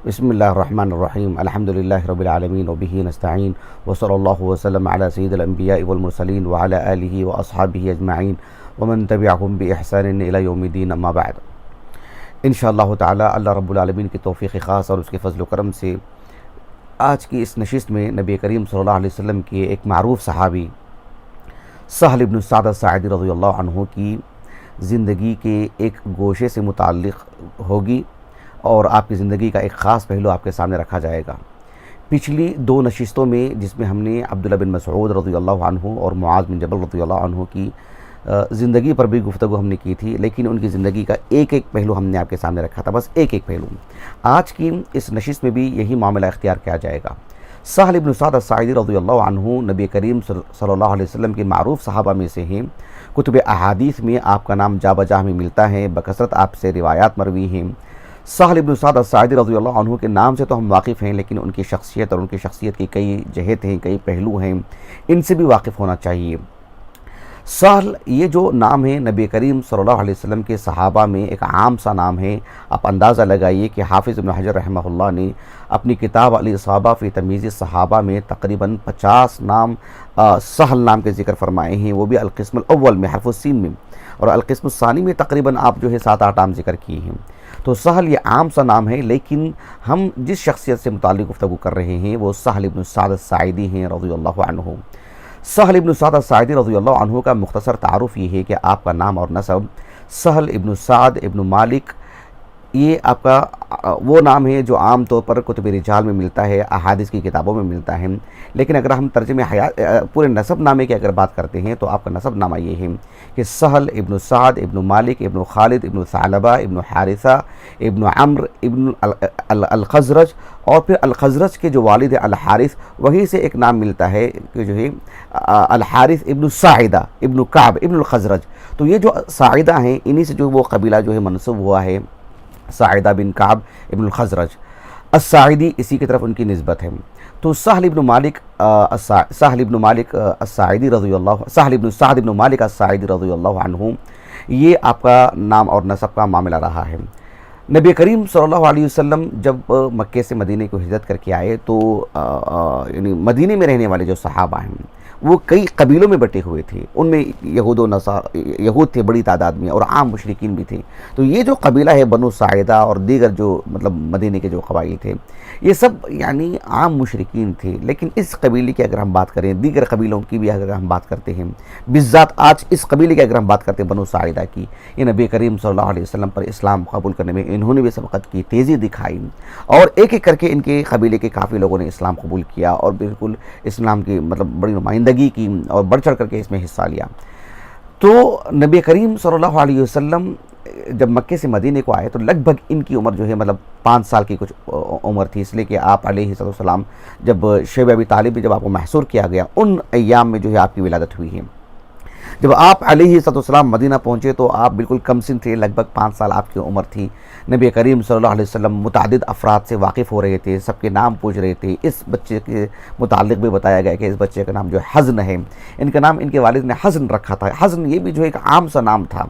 بسم اللہ الرحمن الرحیم الحمد للہ رب العالمین وبہ نستعین وصلی اللہ وسلم علی سید الانبیاء والمرسلین وعلی آلہ واصحابہ اجمعین ومن تبعہم بإحسان الی یوم الدین اما بعد۔ انشاءاللہ تعالی اللہ رب العالمین کی توفیق خاص اور اس کے فضل و کرم سے آج کی اس نشست میں نبی کریم صلی اللہ علیہ وسلم کے ایک معروف صحابی سہل بن سعد الساعدی رضی اللہ عنہ کی زندگی کے ایک گوشے سے متعلق ہوگی اور آپ کی زندگی کا ایک خاص پہلو آپ کے سامنے رکھا جائے گا۔ پچھلی دو نشستوں میں جس میں ہم نے عبداللہ بن مسعود رضی اللہ عنہ اور معاذ بن جبل رضی اللہ عنہ کی زندگی پر بھی گفتگو ہم نے کی تھی، لیکن ان کی زندگی کا ایک ایک پہلو ہم نے آپ کے سامنے رکھا تھا، بس ایک ایک پہلو۔ آج کی اس نشست میں بھی یہی معاملہ اختیار کیا جائے گا۔ سہل بن سعد الساعدی رضی اللہ عنہ نبی کریم صلی اللہ علیہ وسلم کے معروف صحابہ میں سے ہیں۔ کتب احادیث میں آپ کا نام جا بجا میں ملتا ہے، بکثرت آپ سے روایات مروی ہیں۔ سہل بن سعد الساعدی رضی اللہ عنہ کے نام سے تو ہم واقف ہیں، لیکن ان کی شخصیت اور ان کی شخصیت کی کئی جہت ہیں، کئی پہلو ہیں، ان سے بھی واقف ہونا چاہیے۔ سہل یہ جو نام ہے نبی کریم صلی اللہ علیہ وسلم کے صحابہ میں ایک عام سا نام ہے۔ آپ اندازہ لگائیے کہ حافظ ابن حجر رحمہ اللہ نے اپنی کتاب الاصابہ فی تمییز الصحابہ میں تقریباً 50 نام سہل نام کے ذکر فرمائے ہیں، وہ بھی القسم الاول میں حرف السین میں، اور القسم الثانی میں تقریباً آپ جو ہے 7-8 نام ذکر کیے ہیں۔ تو سہل یہ عام سا نام ہے، لیکن ہم جس شخصیت سے متعلق گفتگو کر رہے ہیں وہ سہل بن سعد الساعدی ہیں رضی اللہ عنہ۔ سہل ابن سعد الساعدی رضی اللہ عنہ کا مختصر تعارف یہ ہے کہ آپ کا نام اور نسب سہل ابن سعد ابن مالک، یہ آپ کا وہ نام ہے جو عام طور پر کتب رجال میں ملتا ہے، احادیث کی کتابوں میں ملتا ہے، لیکن اگر ہم ترجمہ پورے نسب نامے کی اگر بات کرتے ہیں تو آپ کا نسب نامہ یہ ہے کہ سہل ابن سعد ابن مالک ابن خالد ابن ثعلبہ ابن حارثہ ابن عمرو ابن الخزرج، اور پھر الخزرج کے جو والد الحارث وہی سے ایک نام ملتا ہے کہ جو ہے الحارث ابن ساعدہ ابن کعب ابن الخزرج۔ تو یہ جو ساعدہ ہیں انہی سے جو وہ قبیلہ جو ہے منسوب ہوا ہے، ساعدہ بن کعب ابن الخزرج الساعدی، اسی کی طرف ان کی نسبت ہے۔ تو سہل ابن سعد ابن مالک الساعدی رضی اللہ عنہ، یہ آپ کا نام اور نسب کا معاملہ رہا ہے۔ نبی کریم صلی اللہ علیہ وسلم جب مکے سے مدینے کو ہجرت کر کے آئے تو یعنی مدینے میں رہنے والے جو صحابہ ہیں وہ کئی قبیلوں میں بٹے ہوئے تھے، ان میں یہود تھے بڑی تعداد میں، اور عام مشرکین بھی تھے۔ تو یہ جو قبیلہ ہے بنو ساعدہ اور دیگر جو مطلب مدینے کے جو قبائل تھے، یہ سب یعنی عام مشرکین تھے، لیکن اس قبیلے کی اگر ہم بات کریں، دیگر قبیلوں کی بھی اگر ہم بات کرتے ہیں، بالذات آج اس قبیلے کی اگر ہم بات کرتے ہیں بنو ساعدہ کی، یہ نبی کریم صلی اللہ علیہ وسلم پر اسلام قبول کرنے میں انہوں نے بھی سبقت کی، تیزی دکھائی، اور ایک ایک کر کے ان کے قبیلے کے کافی لوگوں نے اسلام قبول کیا اور بالکل اسلام کی مطلب بڑی نمائندگی کی اور بڑھ چڑھ کر کے اس میں حصہ لیا۔ تو نبی کریم صلی اللہ علیہ وسلم جب مکے سے مدینے کو آئے تو لگ بھگ ان کی عمر جو ہے مطلب 5 سال کی کچھ عمر تھی، اس لیے کہ آپ علیہ السلام جب شیب ابی طالب جب آپ کو محصور کیا گیا ان ایام میں جو ہے آپ کی ولادت ہوئی ہے۔ جب آپ علیہ السلام مدینہ پہنچے تو آپ بالکل کم سن تھے، لگ بھگ 5 سال آپ کی عمر تھی۔ نبی کریم صلی اللہ علیہ وسلم متعدد افراد سے واقف ہو رہے تھے، سب کے نام پوچھ رہے تھے۔ اس بچے کے متعلق بھی بتایا گیا کہ اس بچے کا نام جو ہے حزن ہے، ان کا نام ان کے والد نے حزن رکھا تھا۔ حزن یہ بھی جو ایک عام سا نام تھا،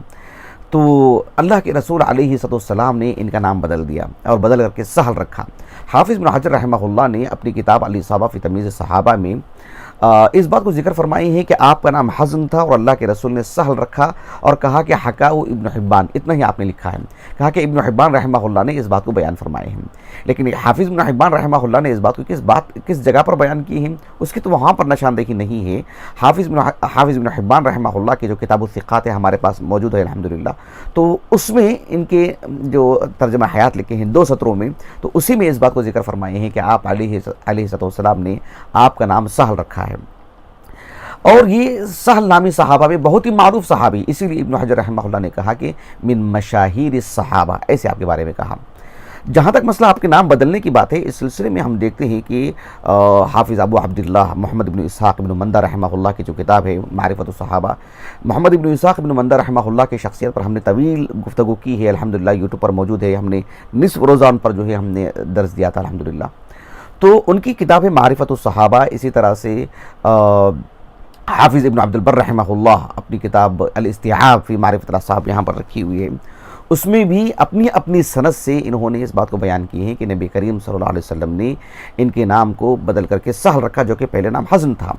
تو اللہ کے رسول علیہ السلام نے ان کا نام بدل دیا اور بدل کر کے سہل رکھا۔ حافظ ابن حجر رحمہ اللہ نے اپنی کتاب الاصابہ فی تمییز الصحابہ میں اس بات کو ذکر فرمائی ہے کہ آپ کا نام حزن تھا اور اللہ کے رسول نے سہل رکھا، اور کہا کہ حکاہ ابن حبان، اتنا ہی آپ نے لکھا ہے، کہا کہ ابن حبان رحمہ اللہ نے اس بات کو بیان فرمائے ہیں، لیکن حافظ ابن حبان رحمہ اللہ نے اس بات کو کس جگہ پر بیان کی ہے اس کی تو وہاں پر نشاندہی نہیں ہے۔ حافظ ابن حبان رحمہ اللہ کی جو کتاب الثقات ہے ہمارے پاس موجود ہے الحمدللہ، تو اس میں ان کے جو ترجمہ حیات لکھے ہیں 2 سطروں میں، تو اسی میں اس بات کو ذکر فرمائے ہیں کہ آپ علیہ السلام نے آپ کا نام سہل رکھا ہے۔ اور یہ سہل نامی صحابہ میں بہت ہی معروف صحابی، اسی لیے ابن حجر رحمہ اللہ نے کہا کہ من مشاہیر الصحابہ، ایسے آپ کے بارے میں کہا۔ جہاں تک مسئلہ آپ کے نام بدلنے کی بات ہے، اس سلسلے میں ہم دیکھتے ہیں کہ حافظ ابو عبداللہ محمد بن اسحاق بن مندہ رحمہ اللہ کی جو کتاب ہے معرفت الصحابہ، محمد بن اسحاق بن مندہ رحمہ اللہ کی شخصیت پر ہم نے طویل گفتگو کی ہے، الحمدللہ یوٹیوب پر موجود ہے، ہم نے نصف روزان پر جو ہے ہم نے درس دیا تھا الحمدللہ۔ تو ان کی کتاب ہے معرفت الصحابہ، اسی طرح سے حافظ ابن عبد البر رحمہ اللہ اپنی کتاب الاستیعاب فی معرفت الاصحاب یہاں پر رکھی ہوئی ہے، اس میں بھی اپنی اپنی سند سے انہوں نے اس بات کو بیان کی ہے کہ نبی کریم صلی اللہ علیہ وسلم نے ان کے نام کو بدل کر کے سہل رکھا، جو کہ پہلے نام حزن تھا۔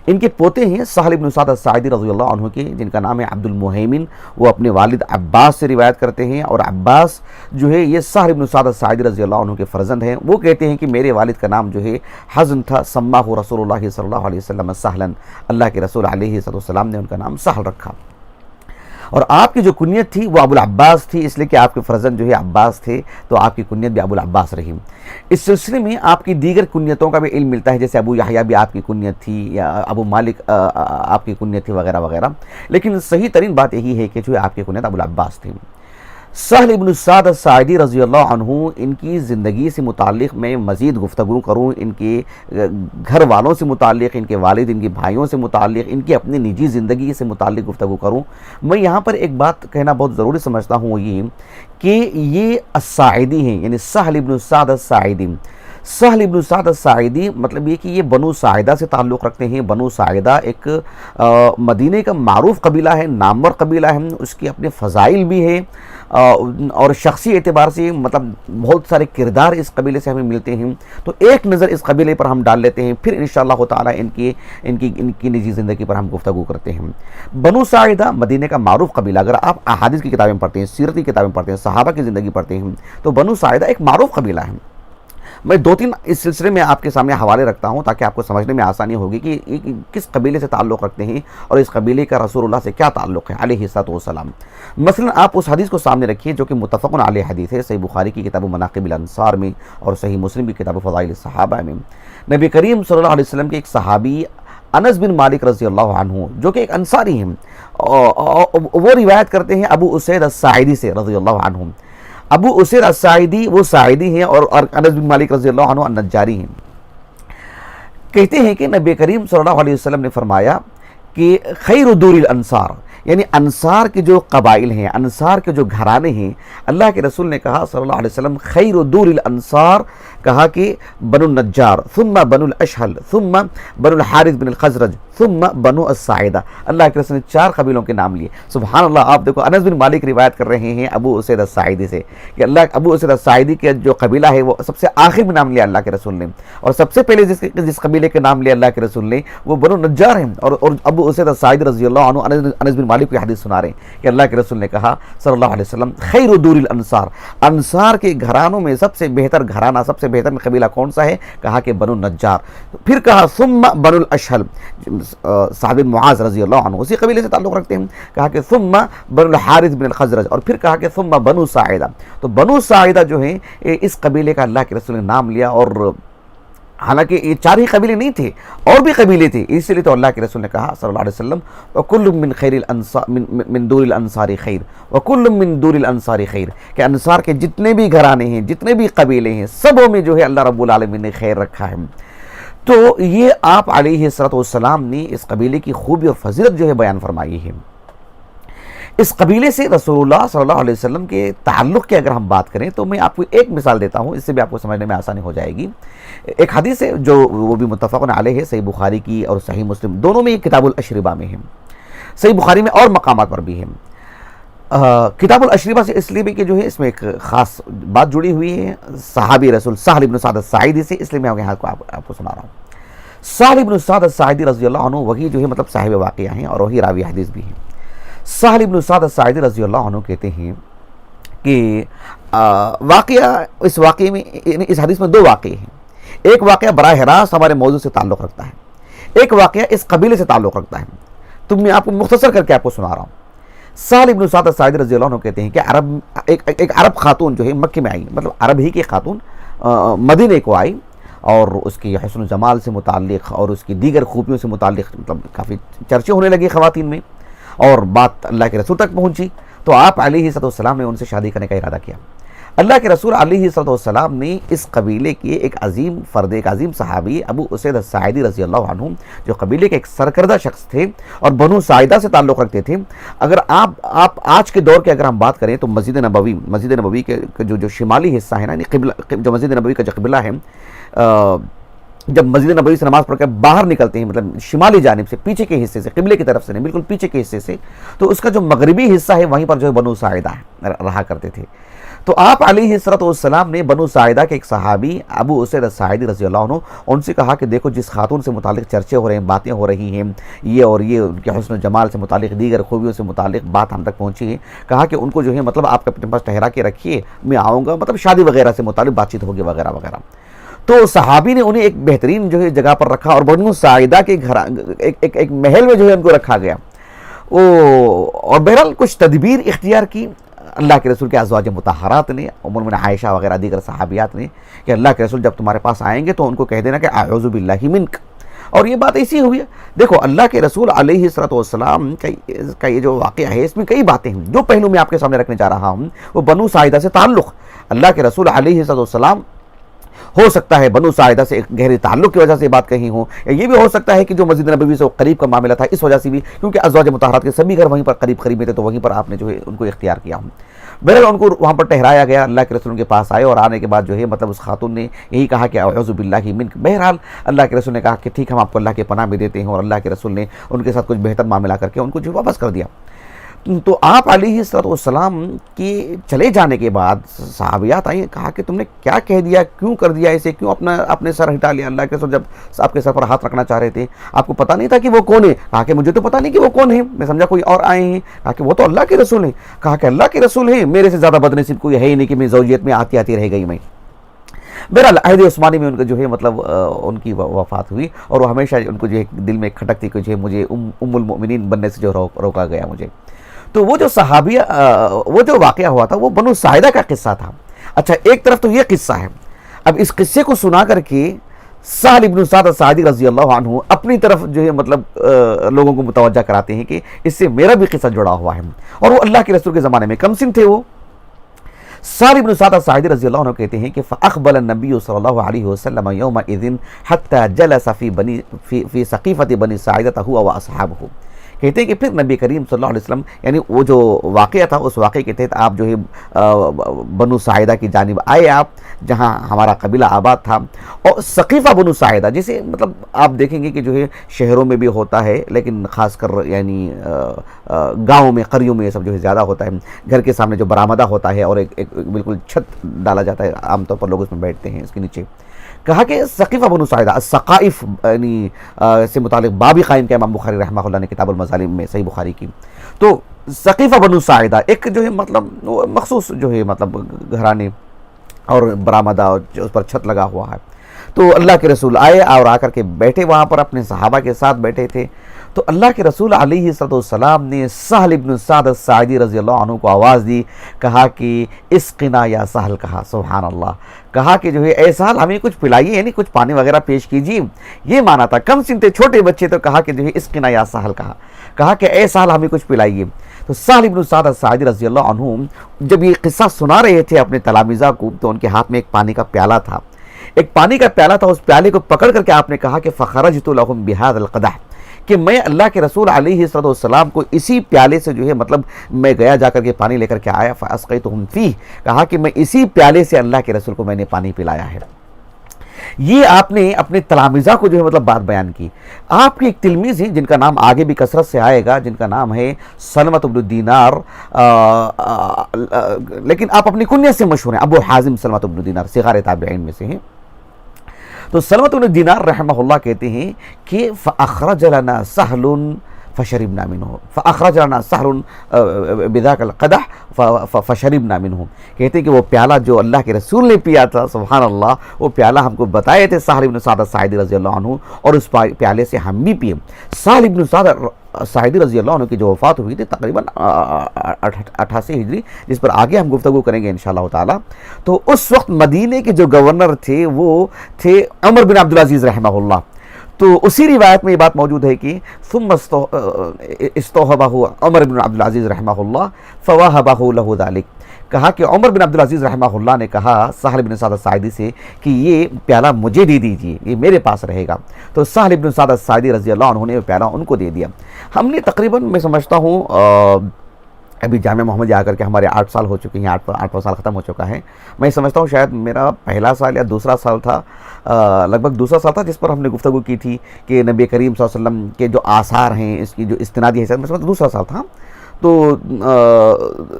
ان کے پوتے ہیں سہل بن سعد الساعدی رضی اللہ عنہ کے، جن کا نام ہے عبد المہیمن، وہ اپنے والد عباس سے روایت کرتے ہیں، اور عباس جو ہے یہ سہل بن سعد الساعدی رضی اللہ عنہ کے فرزند ہیں۔ وہ کہتے ہیں کہ میرے والد کا نام جو ہے حزن تھا، سماہ رسول اللہ صلی اللہ علیہ وسلم سہلن، اللہ کے رسول علیہ السلام نے ان کا نام سہل رکھا۔ اور آپ کی جو کنیت تھی وہ ابو العباس تھی، اس لیے کہ آپ کے فرزند جو ہے عباس تھے، تو آپ کی کنیت بھی ابو العباس رہی۔ اس سلسلے میں آپ کی دیگر کنیتوں کا بھی علم ملتا ہے، جیسے ابو یحییٰ بھی آپ کی کنیت تھی، یا ابو مالک آپ کی کنیت تھی، وغیرہ وغیرہ، لیکن صحیح ترین بات یہی ہے کہ جو ہے آپ کی کنیت ابو العباس تھی۔ سہل بن سعد الساعدی رضی اللہ عنہ، ان کی زندگی سے متعلق میں مزید گفتگو کروں، ان کے گھر والوں سے متعلق، ان کے والد، ان کے بھائیوں سے متعلق، ان کی اپنی نجی زندگی سے متعلق گفتگو کروں، میں یہاں پر ایک بات کہنا بہت ضروری سمجھتا ہوں، وہ یہ کہ یہ الساعدی ہیں، یعنی سہل بن سعد الساعدی۔ سہل بن سعد الساعدی مطلب یہ کہ یہ بنو ساعدہ سے تعلق رکھتے ہیں۔ بنو ساعدہ ایک مدینہ کا معروف قبیلہ ہے، نامور قبیلہ ہے، اس کی اپنے فضائل بھی ہے، اور شخصی اعتبار سے مطلب بہت سارے کردار اس قبیلے سے ہمیں ملتے ہیں۔ تو ایک نظر اس قبیلے پر ہم ڈال لیتے ہیں، پھر انشاءاللہ تعالی ان کی نجی زندگی پر ہم گفتگو کرتے ہیں۔ بنو ساعدہ مدینہ کا معروف قبیلہ، اگر آپ احادیث کی کتابیں پڑھتے ہیں، سیرت کی کتابیں پڑھتے ہیں، صحابہ کی زندگی پڑھتے ہیں، تو بنو ساعدہ ایک معروف قبیلہ ہے۔ میں دو تین اس سلسلے میں آپ کے سامنے حوالے رکھتا ہوں تاکہ آپ کو سمجھنے میں آسانی ہوگی کہ یہ کس قبیلے سے تعلق رکھتے ہیں اور اس قبیلے کا رسول اللہ سے کیا تعلق ہے علیہ الصلوۃ والسلام۔ مثلا آپ اس حدیث کو سامنے رکھیے جو کہ متفق علیہ حدیث ہے، صحیح بخاری کی کتاب مناقب الانصار میں اور صحیح مسلم کی کتاب فضائل الصحابہ میں۔ نبی کریم صلی اللہ علیہ وسلم کے ایک صحابی انس بن مالک رضی اللہ عنہ، جو کہ ایک انصاری ہیں، وہ روایت کرتے ہیں ابو اسید الساعدی سے رضی اللہ عنہ۔ ابو اسید الساعدی وہ ساعدی ہیں، اور انس بن مالک رضی اللہ عنہ النجاری ہیں۔ کہتے ہیں کہ نبی کریم صلی اللہ علیہ وسلم نے فرمایا کہ خیر دور الانصار، یعنی انصار کے جو قبائل ہیں، انصار کے جو گھرانے ہیں، اللہ کے رسول نے کہا صلی اللہ علیہ وسلم خیر دور الانصار، کہا کہ بنو النجار، ثم بنو الاشہل، ثم بنو الحارث بن الخزرج، ثم بنو الساعدہ۔ اللہ کے رسول نے 4 قبیلوں کے نام لیے۔ سبحان اللہ، آپ دیکھو انس بن مالک روایت کر رہے ہیں ابو اسید الساعدی سے کہ ابو اسید الساعدی کے جو قبیلہ ہے وہ سب سے آخر میں نام لیا اللہ کے رسول نے، اور سب سے پہلے جس قبیلے کے نام لیا اللہ کے رسول نے وہ بنو النجار ہیں۔ اور ابو اسید الساعدی رضی اللہ عنہ انس بن مالک کی حدیث سنا رہے ہیں کہ اللہ کے رسول نے کہا صلی اللہ علیہ وسلم خیر دور الانصار، انصار کے گھرانوں میں سب سے بہتر گھرانہ، سب سے بہتر قبیلہ کون سا ہے؟ کہا کہ بنو النجار۔ پھر کہا ثم بنو الاشہل، سعد بن معاذ رضی اللہ عنہ اسی قبیلے سے تعلق رکھتے ہیں، کہا کہ ثم بنو الحارث بن الخزرج، اور پھر کہا کہ ثم بنو ساعدہ۔ تو بنو ساعدہ جو ہیں اس قبیلے کا اللہ کے رسول نے نام لیا، اور حالانکہ یہ 4 ہی قبیلے نہیں تھے، اور بھی قبیلے تھے، اس لیے تو اللہ کے رسول نے کہا صلی اللہ علیہ وسلم وَكُلٌّ مِّن خَيْرِ الْأَنصَارِ مِن دُورِ الْأَنصَارِ خَيْرٌ وَكُلٌّ مِّن دُورِ الْأَنصَارِ خَيْرٌ، کہ انصار کے جتنے بھی گھرانے ہیں، جتنے بھی قبیلے ہیں، سبوں میں جو ہے اللہ رب العالمین نے خیر رکھا ہے۔ تو یہ آپ علیہ الصلوۃ والسلام نے اس قبیلے کی خوبی اور فضیلت جو ہے بیان فرمائی ہے۔ اس قبیلے سے رسول اللہ صلی اللہ علیہ وسلم کے تعلق کی اگر ہم بات کریں تو میں آپ کو ایک مثال دیتا ہوں، اس سے بھی آپ کو سمجھنے میں آسانی ہو جائے گی۔ ایک حدیث ہے جو وہ بھی متفق علیہ ہے، صحیح بخاری کی اور صحیح مسلم دونوں میں، کتاب الاشربہ میں ہے، صحیح بخاری میں اور مقامات پر بھی ہے۔ کتاب الاشربہ سے اس لیے بھی کہ جو ہے اس میں ایک خاص بات جڑی ہوئی ہے صحابی رسول سہل بن سعد الساعدی سے، اس لیے میں یہاں آپ کو سنا رہا ہوں۔ سہل بن سعد الساعدی رضی اللہ عنہ وہی جو ہے مطلب صاحب واقعہ ہیں اور وہی راوی حدیث بھی ہیں۔ سہل بن سعد الساعدی رضی اللہ عنہ کہتے ہیں کہ اس واقعے میں، اس حدیث میں 2 واقعے ہیں۔ ایک واقعہ براہ راست ہمارے موضوع سے تعلق رکھتا ہے، ایک واقعہ اس قبیلے سے تعلق رکھتا ہے، تو میں آپ کو مختصر کر کے آپ کو سنا رہا ہوں۔ سہل بن سعد الساعدی رضی اللہ عنہ کہتے ہیں کہ ایک عرب خاتون جو ہے مکے میں آئی، مطلب عرب ہی کی خاتون مدینے کو آئی، اور اس کی حسن و جمال سے متعلق اور اس کی دیگر خوبیوں سے متعلق مطلب کافی چرچے ہونے لگے خواتین میں، اور بات اللہ کے رسول تک پہنچی، تو آپ علیہ الصلوۃ والسلام نے ان سے شادی کرنے کا ارادہ کیا۔ اللہ کے رسول علیہ الصلوۃ والسلام نے اس قبیلے کے ایک عظیم فرد، ایک عظیم صحابی ابو اسید الساعدی رضی اللہ عنہ، جو قبیلے کے ایک سرکردہ شخص تھے اور بنو ساعدہ سے تعلق رکھتے تھے۔ اگر آپ آج کے دور کے اگر ہم بات کریں تو مسجد نبوی کے جو شمالی حصہ ہے نا، جو مسجد نبوی کا جو قبلہ ہے، جب مسجد نبوی سے نماز پڑھ کر باہر نکلتے ہیں، مطلب شمالی جانب سے، پیچھے کے حصے سے، قبلے کی طرف سے نہیں، بالکل پیچھے کے حصے سے، تو اس کا جو مغربی حصہ ہے وہیں پر جو ہے بنو ساعدہ رہا کرتے تھے۔ تو آپ علیہ السلام نے بنو ساعدہ کے ایک صحابی ابو اسید الساعدی رضی اللہ عنہ، ان سے کہا کہ دیکھو جس خاتون سے متعلق چرچے ہو رہے ہیں، باتیں ہو رہی ہیں، یہ اور یہ ان کے حسن و جمال سے متعلق، دیگر خوبیوں سے متعلق بات ہم تک پہنچی ہے، کہا کہ ان کو جو ہے مطلب آپ اپنے پاس ٹھہرا کے رکھیے، میں آؤں گا، مطلب شادی وغیرہ سے متعلق بات چیت ہوگی وغیرہ وغیرہ۔ تو صحابی نے انہیں ایک بہترین جو ہے جگہ پر رکھا، اور بنو ساعدہ کے گھر ایک محل میں جو ہے ان کو رکھا گیا۔ اور بہرحال کچھ تدبیر اختیار کی اللہ کے رسول کے ازواج مطہرات نے، ام المؤمنین عائشہ وغیرہ دیگر صحابیات نے، کہ اللہ کے رسول جب تمہارے پاس آئیں گے تو ان کو کہہ دینا کہ اعوذ باللہ منک۔ اور یہ بات ایسی ہوئی ہے، دیکھو اللہ کے رسول علیہ السلام کا یہ جو واقعہ ہے، اس میں کئی باتیں ہیں۔ جو پہلو میں آپ کے سامنے رکھنے جا رہا ہوں وہ بنو ساعدہ سے تعلق، اللہ کے رسول علیہ السلام ہو سکتا ہے بنو ساعدہ سے ایک گہری تعلق کی وجہ سے بات کہی ہوں، یا یہ بھی ہو سکتا ہے کہ جو مسجد نبوی سے قریب کا معاملہ تھا اس وجہ سے بھی، کیونکہ ازواج مطہرات کے سبھی گھر وہیں پر قریب میں تھے، تو وہیں پر آپ نے جو ہے ان کو اختیار کیا ہوں۔ بہرحال ان کو وہاں پر ٹھہرایا گیا، اللہ کے رسول کے پاس آئے، اور آنے کے بعد جو ہے مطلب اس خاتون نے یہی کہا کہ اعوذ باللہ منک۔ بہرحال اللہ کے رسول نے کہا کہ ٹھیک، ہم آپ کو اللہ کے پناہ بھی دیتے ہیں، اور اللہ کے رسول نے ان کے ساتھ کچھ بہتر معاملہ کر کے ان کو جو واپس کر دیا۔ تو آپ علیہ السلام کی چلے جانے کے بعد صحابیات آئیں، کہا کہ تم نے کیا کہہ دیا، کیوں کر دیا اسے، کیوں اپنے سر ہٹا لیا؟ اللہ کے رسول جب آپ کے سر پر ہاتھ رکھنا چاہ رہے تھے، آپ کو پتہ نہیں تھا کہ وہ کون ہے؟ کہا کہ مجھے تو پتہ نہیں کہ وہ کون ہے، میں سمجھا کوئی اور آئے ہیں۔ کہا کہ وہ تو اللہ کے رسول ہیں۔ کہا کہ اللہ کے رسول ہیں، میرے سے زیادہ بدنصیب کوئی ہے ہی نہیں کہ میں زوجیت میں آتی رہ گئی میں۔ بہرحال عہد عثمانی میں ان کا جو ہے مطلب ان کی وفات ہوئی، اور وہ ہمیشہ ان کو جو ہے دل میں کھٹک تھی کہ جو ہے مجھے ام المؤمنین بننے سے جو روکا گیا مجھے۔ تو وہ جو صحابیہ وہ جو واقعہ ہوا تھا وہ بنو ساعدہ کا قصہ تھا۔ اچھا، ایک طرف تو یہ قصہ ہے، اب اس قصے کو سنا کر کے سہل ابن سعد الساعدی رضی اللہ عنہ اپنی طرف جو ہے مطلب لوگوں کو متوجہ کراتے ہیں کہ اس سے میرا بھی قصہ جڑا ہوا ہے، اور وہ اللہ کے رسول کے زمانے میں کم سن تھے۔ وہ سہل ابن سعد الساعدی رضی اللہ عنہ کہتے ہیں کہ فَأَقْبَلَ النَّبِيُّ صلی اللہ علیہ وسلم يَوْمَئِذٍ حَتَّى جَلَسَ فِي سَقِيفَةِ بَنِي ساعدة هُوَ وَأَصْحَابُهُ۔ کہتے ہیں کہ پھر نبی کریم صلی اللہ علیہ وسلم، یعنی وہ جو واقعہ تھا اس واقعے کے تحت آپ جو ہے بنو ساعدہ کی جانب آئے، آپ جہاں ہمارا قبیلہ آباد تھا، اور سقیفہ بنو ساعدہ جسے مطلب آپ دیکھیں گے کہ جو ہے شہروں میں بھی ہوتا ہے، لیکن خاص کر یعنی گاؤں میں، قریوں میں یہ سب جو ہے زیادہ ہوتا ہے۔ گھر کے سامنے جو برآمدہ ہوتا ہے اور ایک بالکل چھت ڈالا جاتا ہے، عام طور پر لوگ اس میں بیٹھتے ہیں اس کے نیچے۔ کہا کہ سقیفہ بنو ساعدہ، السقائف یعنی سے متعلق بابی قائم کیا امام بخاری رحمہ اللہ نے کتاب المظالم میں، صحیح بخاری کی۔ تو سقیفہ بنو ساعدہ ایک جو ہے مطلب مخصوص جو ہے مطلب گھرانے اور برآمدہ اور اس پر چھت لگا ہوا ہے۔ تو اللہ کے رسول آئے اور آ کر کے بیٹھے وہاں پر، اپنے صحابہ کے ساتھ بیٹھے تھے۔ تو اللہ کے رسول علیہ السلام نے سہل ابن سعد الساعدی رضی اللہ عنہ کو آواز دی، کہا کہ اسقنا یا سہل، کہا سبحان اللہ، کہا کہ جو ہے اے سہل ہمیں کچھ پلائیے، یعنی کچھ پانی وغیرہ پیش کیجیے۔ یہ مانا تھا، کم سن تھے، چھوٹے بچے، تو کہا کہ جو ہے اسقنا یا سہل، کہا کہ اے سہل ہمیں کچھ پلائیے۔ تو سہل ابن سعد الساعدی رضی اللہ عنہ جب یہ قصہ سنا رہے تھے اپنے تلامذہ کو، تو ان کے ہاتھ میں ایک پانی کا پیالہ تھا، ایک پانی کا پیالہ تھا۔ اس پیالے کو پکڑ کر کے آپ نے کہا کہ فخرجت لهم بهذا القدح، کہ میں اللہ کے رسول علیہ السلام کو اسی پیالے سے جو ہے مطلب میں گیا، جا کر کے پانی لے کر کے آیا، فاسقیتهم فیہ، کہا کہ میں اسی پیالے سے اللہ کے رسول کو میں نے پانی پلایا ہے۔ یہ آپ نے اپنے تلامذہ کو جو ہے مطلب بات بیان کی۔ آپ کے ایک تلمیذ ہیں جن کا نام آگے بھی کثرت سے آئے گا، جن کا نام ہے سلمۃ بن دینار، لیکن آپ اپنی کنیت سے مشہور ہیں، ابو حازم سلمۃ بن دینار، صغار تابعین میں سے ہیں۔ تو سلمۃ بن دینار رحمہ اللہ کہتے ہیں کہ فأخرج لنا سہل فشربنا منه، فأخرج لنا سہل بذاک القدح فشربنا منه، کہتے ہیں کہ وہ پیالہ جو اللہ کے رسول نے پیا تھا، سبحان اللہ، وہ پیالہ ہم کو بتائے تھے سہل بن سعد الساعدی رضی اللہ عنہ، اور اس پیالے سے ہم بھی پیے۔ سہل بن سعد الساعدی رضی اللہ عنہ کی جو وفات ہوئی تھی تقریباً 88 ہجری، جس پر آگے ہم گفتگو کریں گے انشاءاللہ تعالی۔ تو اس وقت مدینے کے جو گورنر تھے وہ تھے عمر بن عبدالعزیز رحمہ اللہ۔ تو اسی روایت میں یہ بات موجود ہے کہ ثم استوهبہ عمر بن عبدالعزیز رحمہ اللہ فوہبہ له ذلك، کہا کہ عمر بن عبدالعزیز رحمہ اللہ نے کہا سہل بن سعد الساعدی سے کہ یہ پیالہ مجھے دے دیجئے، یہ میرے پاس رہے گا۔ تو سہل بن سعد الساعدی رضی اللہ عنہ نے پیالہ ان کو دے دیا۔ ہم نے تقریباً میں سمجھتا ہوں ابھی جامعہ محمدیہ آ کر کے ہمارے 8 سال ہو چکے ہیں، 8واں سال ختم ہو چکا ہے۔ میں سمجھتا ہوں شاید میرا پہلا سال یا دوسرا سال تھا، لگ بھگ دوسرا سال تھا، جس پر ہم نے گفتگو کی تھی کہ نبی کریم صلی اللہ علیہ وسلم کے جو آثار ہیں، اس کی جو استنادی حیثیت، میں سمجھتا ہوں دوسرا سال تھا، تو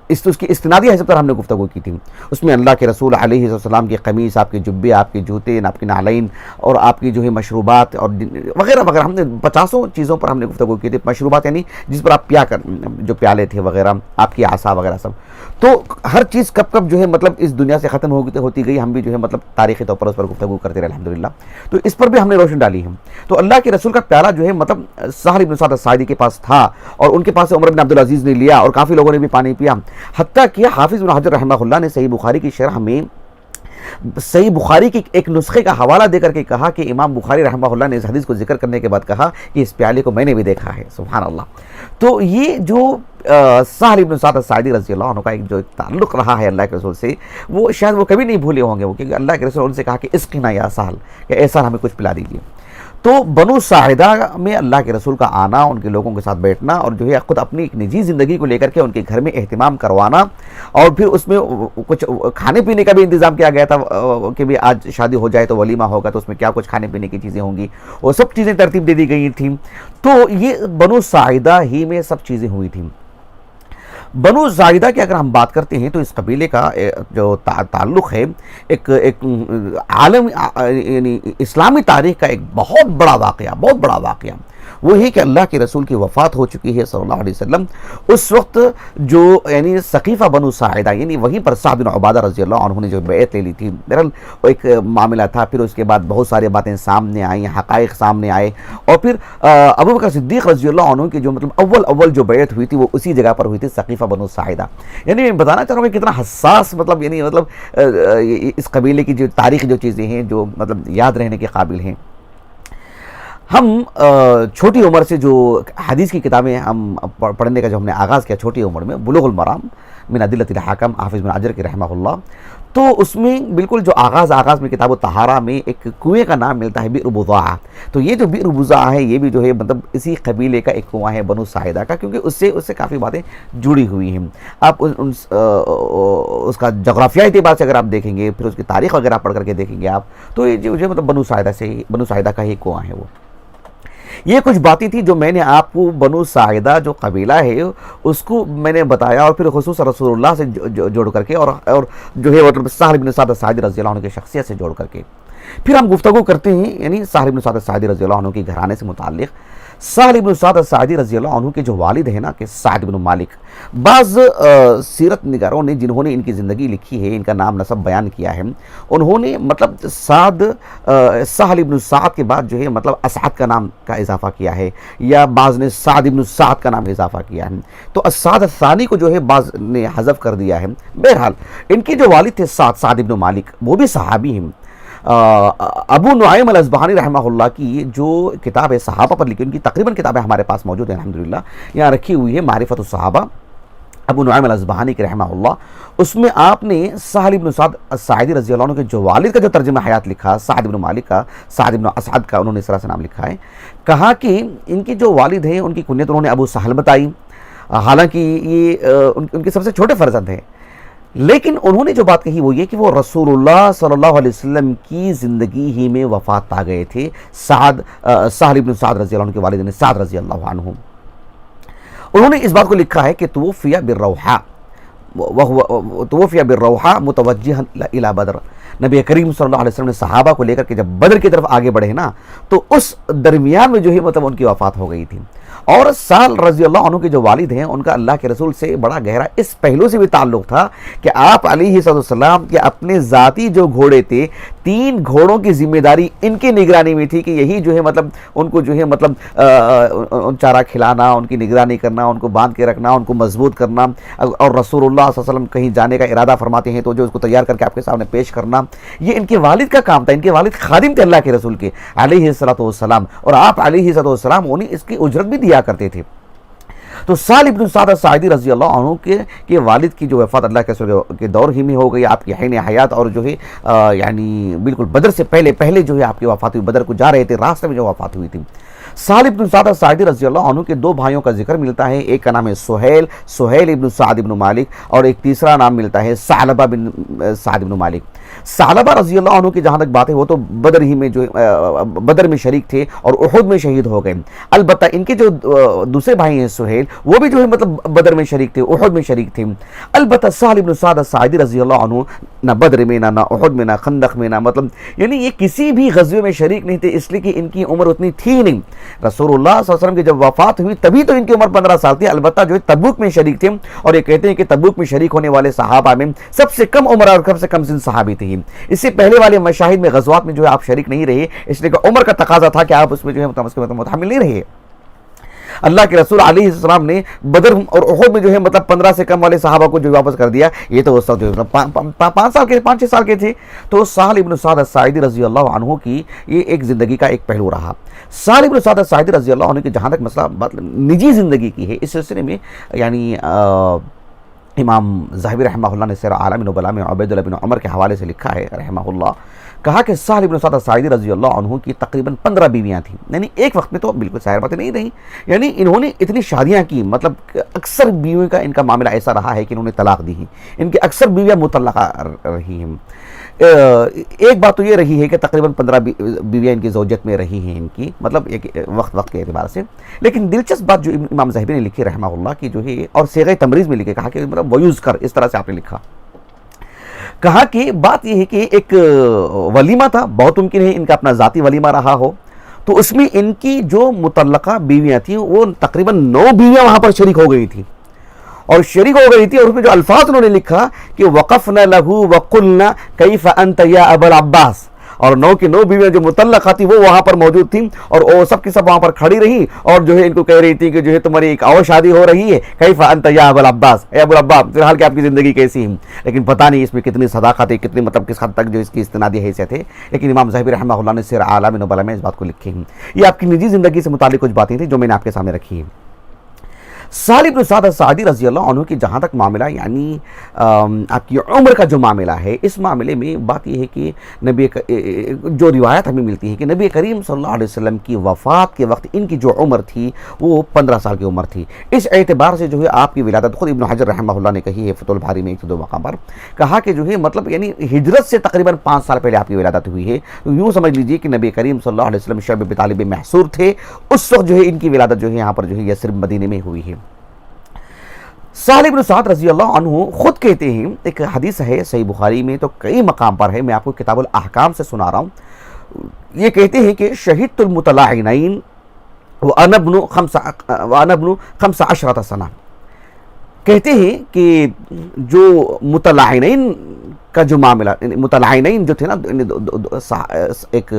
اس کی استنادی حیثیت پر ہم نے گفتگو کی تھی۔ اس میں اللہ کے رسول علیہ السلام کی قمیص، آپ کے جبے، آپ کے جوتے، آپ کے نعلین، اور آپ کی جو ہے مشروبات اور وغیرہ وغیرہ، ہم نے 50 چیزوں پر ہم نے گفتگو کی تھی۔ مشروبات یعنی جس پر آپ پیا کر، جو پیالے تھے وغیرہ، آپ کی عصا وغیرہ سب، تو ہر چیز کب کب جو ہے مطلب اس دنیا سے ختم ہوتی گئی، ہم بھی جو ہے مطلب تاریخی طور پر اس پر گفتگو کرتے رہے الحمدللہ، تو اس پر بھی ہم نے روشن ڈالی ہے۔ تو اللہ کے رسول کا پیالہ جو ہے مطلب سہل بن سعد الساعدی کے پاس تھا، اور ان کے پاس سے عمر بن عبدالعزیز نے لیا، اور کافی لوگوں نے بھی پانی پیا، حتیٰ کہ حافظ بن حجر رحمہ اللہ نے صحیح بخاری کی شرح میں صحیح بخاری کی ایک نسخے کا حوالہ دے کر کے کہا کہ امام بخاری رحمہ اللہ نے اس حدیث کو ذکر کرنے کے بعد کہا کہ اس پیالے کو میں نے بھی دیکھا ہے، سبحان اللہ۔ تو یہ جو سہل بن سعد الساعدی رضی اللہ عنہ کا ایک جو تعلق رہا ہے اللہ کے رسول سے، وہ شاید وہ کبھی نہیں بھولے ہوں گے، وہ کیونکہ اللہ کے رسول ان سے کہا کہ اسقنا یا سہل، کہ اے سہل ہمیں کچھ پلا دیجیے۔ تو بنو ساعدہ میں اللہ کے رسول کا آنا، ان کے لوگوں کے ساتھ بیٹھنا، اور جو ہے خود اپنی ایک نجی زندگی کو لے کر کے ان کے گھر میں اہتمام کروانا، اور پھر اس میں کچھ کھانے پینے کا بھی انتظام کیا گیا تھا کہ بھی آج شادی ہو جائے تو ولیمہ ہوگا، تو اس میں کیا کچھ کھانے پینے کی چیزیں ہوں گی، وہ سب چیزیں ترتیب دے دی گئی تھیں۔ تو یہ بنو ساعدہ ہی میں سب چیزیں ہوئی تھیں۔ بنو زائدہ کی اگر ہم بات کرتے ہیں تو اس قبیلے کا جو تعلق ہے ایک عالم یعنی اسلامی تاریخ کا ایک بہت بڑا واقعہ وہ ہے کہ اللہ کے رسول کی وفات ہو چکی ہے صلی اللہ علیہ وسلم۔ اس وقت جو یعنی ثقیفہ بنو ساعدہ، یعنی وہیں پر سعد بن عبادہ رضی اللہ عنہ نے جو بیعت لے لی تھی، بہرحال ایک معاملہ تھا، پھر اس کے بعد بہت ساری باتیں سامنے آئیں، حقائق سامنے آئے، اور پھر ابو بکر صدیق رضی اللہ عنہ کی جو مطلب اول جو بیعت ہوئی تھی وہ اسی جگہ پر ہوئی تھی، ثقیفہ بنو ساعدہ۔ یعنی میں بتانا چاہ رہا ہوں کہ کتنا حساس مطلب اس قبیلے کی جو تاریخ جو چیزیں ہیں جو مطلب یاد رہنے کے قابل ہیں۔ ہم چھوٹی عمر سے جو حدیث کی کتابیں ہم پڑھنے کا جو ہم نے آغاز کیا چھوٹی عمر میں، بلوغ المرام من ادلۃ الحکم حافظ بن حجر کی رحمہ اللہ، تو اس میں بالکل جو آغاز میں کتاب الطہارہ میں ایک کنویں کا نام ملتا ہے بئر بضاعہ۔ تو یہ جو بئر بضاعہ ہے یہ بھی جو ہے مطلب اسی قبیلے کا ایک کنواں ہے بنو ساعدہ کا، کیونکہ اس سے کافی باتیں جڑی ہوئی ہیں۔ آپ اس کا جغرافیائی اعتبار سے اگر آپ دیکھیں گے، پھر اس کی تاریخ اگر آپ پڑھ کر کے دیکھیں گے آپ، تو یہ جو مطلب بنو ساعدہ کا ہی کنواں ہے وہ۔ یہ کچھ باتیں تھی جو میں نے آپ کو بنو ساعدہ جو قبیلہ ہے اس کو میں نے بتایا، اور پھر خصوصا رسول اللہ سے جوڑ کر کے، اور جو ہے مطلب سہل بن سعد الساعدی رضی اللہ عنہ کی شخصیت سے جوڑ کر کے پھر ہم گفتگو کرتے ہیں، یعنی سہل بن سعد الساعدی رضی اللہ عنہ کی گھرانے سے متعلق۔ سہل بن سعد الساعدی رضی اللہ عنہ کے جو والد ہیں نا کہ سعد بن مالک، بعض سیرت نگاروں نے جنہوں نے ان کی زندگی لکھی ہے، ان کا نام نسب بیان کیا ہے، انہوں نے مطلب سہل بن سعد کے بعد جو ہے مطلب اسعد کا نام کا اضافہ کیا ہے، یا بعض نے سعد بن سعد کا نام اضافہ کیا ہے، تو السعد الثانی کو جو ہے بعض نے حذف کر دیا ہے۔ بہرحال ان کے جو والد تھے سعد بن مالک، وہ بھی صحابی ہیں۔ ابو نعیم الاصبہانی رحمہ اللہ کی جو کتاب ہے صحابہ پر لکھی، ان کی تقریباً کتابیں ہمارے پاس موجود ہیں الحمدللہ، یہاں رکھی ہوئی ہے، معرفت الصحابہ ابو نعیم الاصبہانی کی رحمہ اللہ۔ اس میں آپ نے سہل بن سعد الساعدی رضی اللہ عنہ کے جو والد کا جو ترجمہ حیات لکھا، سعد بن مالک کا، سعد بن اسعد کا، انہوں نے اس طرح سے نام لکھا ہے، کہا کہ ان کے جو والد ہیں ان کی کنیت انہوں نے ابو سہل بتائی، حالانکہ یہ ان کے سب سے چھوٹے فرزند ہیں، لیکن انہوں نے جو بات کہی وہ یہ کہ وہ رسول اللہ صلی اللہ علیہ وسلم کی زندگی ہی میں وفات پا گئے تھے، سہل بن سعد رضی اللہ عنہ کے والد نے سعد رضی اللہ عنہ۔ انہوں نے اس بات کو لکھا ہے کہ توفی بالروحاء متوجہا الی بدر، نبی کریم صلی اللہ علیہ وسلم نے صحابہ کو لے کر کے جب بدر کی طرف آگے بڑھے نا، تو اس درمیان میں جو ہے مطلب ان کی وفات ہو گئی تھی۔ اور سہل رضی اللہ عنہ کے جو والد ہیں ان کا اللہ کے رسول سے بڑا گہرا اس پہلو سے بھی تعلق تھا کہ آپ علیہ السلام کے اپنے ذاتی جو گھوڑے تھے، 3 گھوڑوں کی ذمہ داری ان کی نگرانی میں تھی، کہ یہی جو ہے مطلب ان کو جو ہے مطلب چارہ کھلانا، ان کی نگرانی کرنا، ان کو باندھ کے رکھنا، ان کو مضبوط کرنا، اور رسول اللہ صلی اللہ علیہ وسلم کہیں جانے کا ارادہ فرماتے ہیں تو جو اس کو تیار کر کے آپ کے سامنے پیش کرنا، یہ ان کے والد کا کام تھا۔ ان کے والد خادم تھے اللہ کے رسول کے علیہ السلام، اور آپ علیہ السلام انہیں اس کی اجرت بھی دیا کرتے تھے۔ تو سہل بن سعد الساعدی رضی اللہ عنہ کے والد کی جو وفات اللہ کے رسول کے دور ہی میں ہو گئی، آپ کی حین حیات، اور جو ہے یعنی بالکل بدر سے پہلے جو ہے آپ کی وفات ہوئی، بدر کو جا رہے تھے، راستے میں جو وفات ہوئی تھی۔ سہل ابن سعد الساعدی رضی اللہ عنہ کے دو بھائیوں کا ذکر ملتا ہے، ایک کا نام ہے سہیل ابن سعد ابن مالک، اور ایک تیسرا نام ملتا ہے ثعلبہ بن سعد ابن مالک۔ ثعلبہ رضی اللہ عنہ کی جہاں تک بات ہے وہ تو بدر ہی میں جو بدر میں شریک تھے اور احد میں شہید ہو گئے۔ البتہ ان کے جو دوسرے بھائی ہیں سہیل، وہ بھی جو ہے مطلب بدر میں شریک تھے، احد میں شریک تھے۔ البتہ سہل ابن سعد الساعدی رضی اللہ عنہ نہ بدر میں، نہ احد میں، نہ خندق میں، نہ مطلب یعنی یہ کسی بھی غزوے میں شریک نہیں تھے، اس لیے کہ ان کی عمر اتنی تھی نہیں۔ رسول اللہ صلی اللہ علیہ وسلم کی جب وفات ہوئی تبھی تو ان کی عمر 15 سال تھی۔ البتہ جو ہے تبوک میں شریک تھے، اور یہ کہتے ہیں کہ تبوک میں شریک ہونے والے صحابہ میں سب سے کم عمر اور سب سے کم سن صحابی تھے۔ اس سے پہلے والے مشاہد میں غزوات میں جو ہے آپ شریک نہیں رہے، اس لیے کہ عمر کا تقاضا تھا کہ آپ اس میں جو ہے متحمل نہیں رہے۔ اللہ کے رسول علیہ السلام نے بدر اور احد میں جو ہے مطلب 15 سے کم والے صحابہ کو جو واپس کر دیا۔ یہ تو اس وقت 5 6 سال کے تھے۔ تو سہل ابن سعد الساعدی رضی اللہ عنہ کی یہ ایک زندگی کا ایک پہلو رہا۔ سہل ابن سعد الساعدی رضی اللہ عنہ کی جہاں تک مسئلہ نجی زندگی کی ہے، اس سلسلے میں یعنی امام ذہبی رحمہ اللہ نے سیر اعلام نبلاء میں عبید اللہ بن عمر کے حوالے سے لکھا ہے رحمہ اللہ، کہا کہ سہل ابن سعد الساعدی رضی اللہ عنہ کی تقریباً 15 بیویاں تھیں، یعنی ایک وقت میں تو بالکل ظاہر باتیں نہیں رہی، یعنی انہوں نے اتنی شادیاں کی، مطلب اکثر بیویوں کا ان کا معاملہ ایسا رہا ہے کہ انہوں نے طلاق دی ہیں، ان کی اکثر بیویاں مطلقہ رہی ہیں۔ ایک بات تو یہ رہی ہے کہ تقریباً 15 بیویاں ان کی زوجت میں رہی ہیں، ان کی مطلب ایک وقت کے اعتبار سے۔ لیکن دلچسپ بات جو امام ذہبی نے لکھی رحمہ اللہ کی جو ہے، اور صیغہ تمریز میں لکھے، کہا کہ مطلب ویوز کر، اس طرح سے آپ نے لکھا، کہا کہ بات یہ ہے کہ ایک ولیمہ تھا، بہت ممکن ہے ان کا اپنا ذاتی ولیمہ رہا ہو، تو اس میں ان کی جو متعلقہ بیویاں تھیں وہ تقریباً 9 بیویاں وہاں پر شریک ہو گئی تھیں، اور شریک ہو گئی تھی، اور اس میں جو الفاظ انہوں نے لکھا کہ وقفنا لہو وقلنا کیف انت یا ابا العباس، اور 9 کی 9 بیویاں جو متعلقہ تھی وہ وہاں پر موجود تھیں، اور وہ سب کی سب وہاں پر کھڑی رہی، اور جو ہے ان کو کہہ رہی تھی کہ جو ہے تمہاری ایک اور شادی ہو رہی ہے، کیف انت یا ابا العباس، اے ابو العباس فی الحال کہ آپ کی زندگی کیسی ہے۔ لیکن پتہ نہیں اس میں کتنی صداقت ہے، کتنی مطلب کس حد تک جو اس کی استنادی حیثیت ہے، لیکن امام ذہبی رحمہ اللہ نے سیر اعلام نبلاء میں اس بات کو لکھی ہے۔ یہ آپ کی نجی زندگی سے متعلق کچھ باتیں تھیں جو میں نے آپ کے سامنے رکھی ہیں۔ سہل ابن سعد الساعدی رضی اللہ عنہ کی جہاں تک معاملہ یعنی آپ کی عمر کا جو معاملہ ہے، اس معاملے میں بات یہ ہے کہ جو روایت ہمیں ملتی ہے کہ نبی کریم صلی اللہ علیہ وسلم کی وفات کے وقت ان کی جو عمر تھی وہ 15 سال کی عمر تھی۔ اس اعتبار سے جو ہے آپ کی ولادت خود ابن حجر رحمہ اللہ نے کہی ہے فتح الباری میں 1-2 مقام پر، کہا کہ جو ہے مطلب یعنی ہجرت سے تقریباً 5 سال پہلے آپ کی ولادت ہوئی ہے۔ تو یوں سمجھ لیجئے کہ نبی کریم صلی اللہ علیہ وسلم شعب ابی طالب محصور تھے، اس وقت جو ہے ان کی ولادت جو ہے یہاں پر جو ہے یثرب مدینے میں ہوئی ہے۔ سہل ابن سعد رضی اللہ عنہ خود کہتے ہیں، ایک حدیث ہے صحیح بخاری میں، تو کئی مقام پر ہے، میں آپ کو کتاب الاحکام سے سنا رہا ہوں۔ یہ کہتے ہیں کہ شہدت المتلاعنین وانا ابن 15 سنہ، کہتے ہیں کہ جو متلاعنین کا جو معاملہ، متلاعنین جو تھے نا، ایک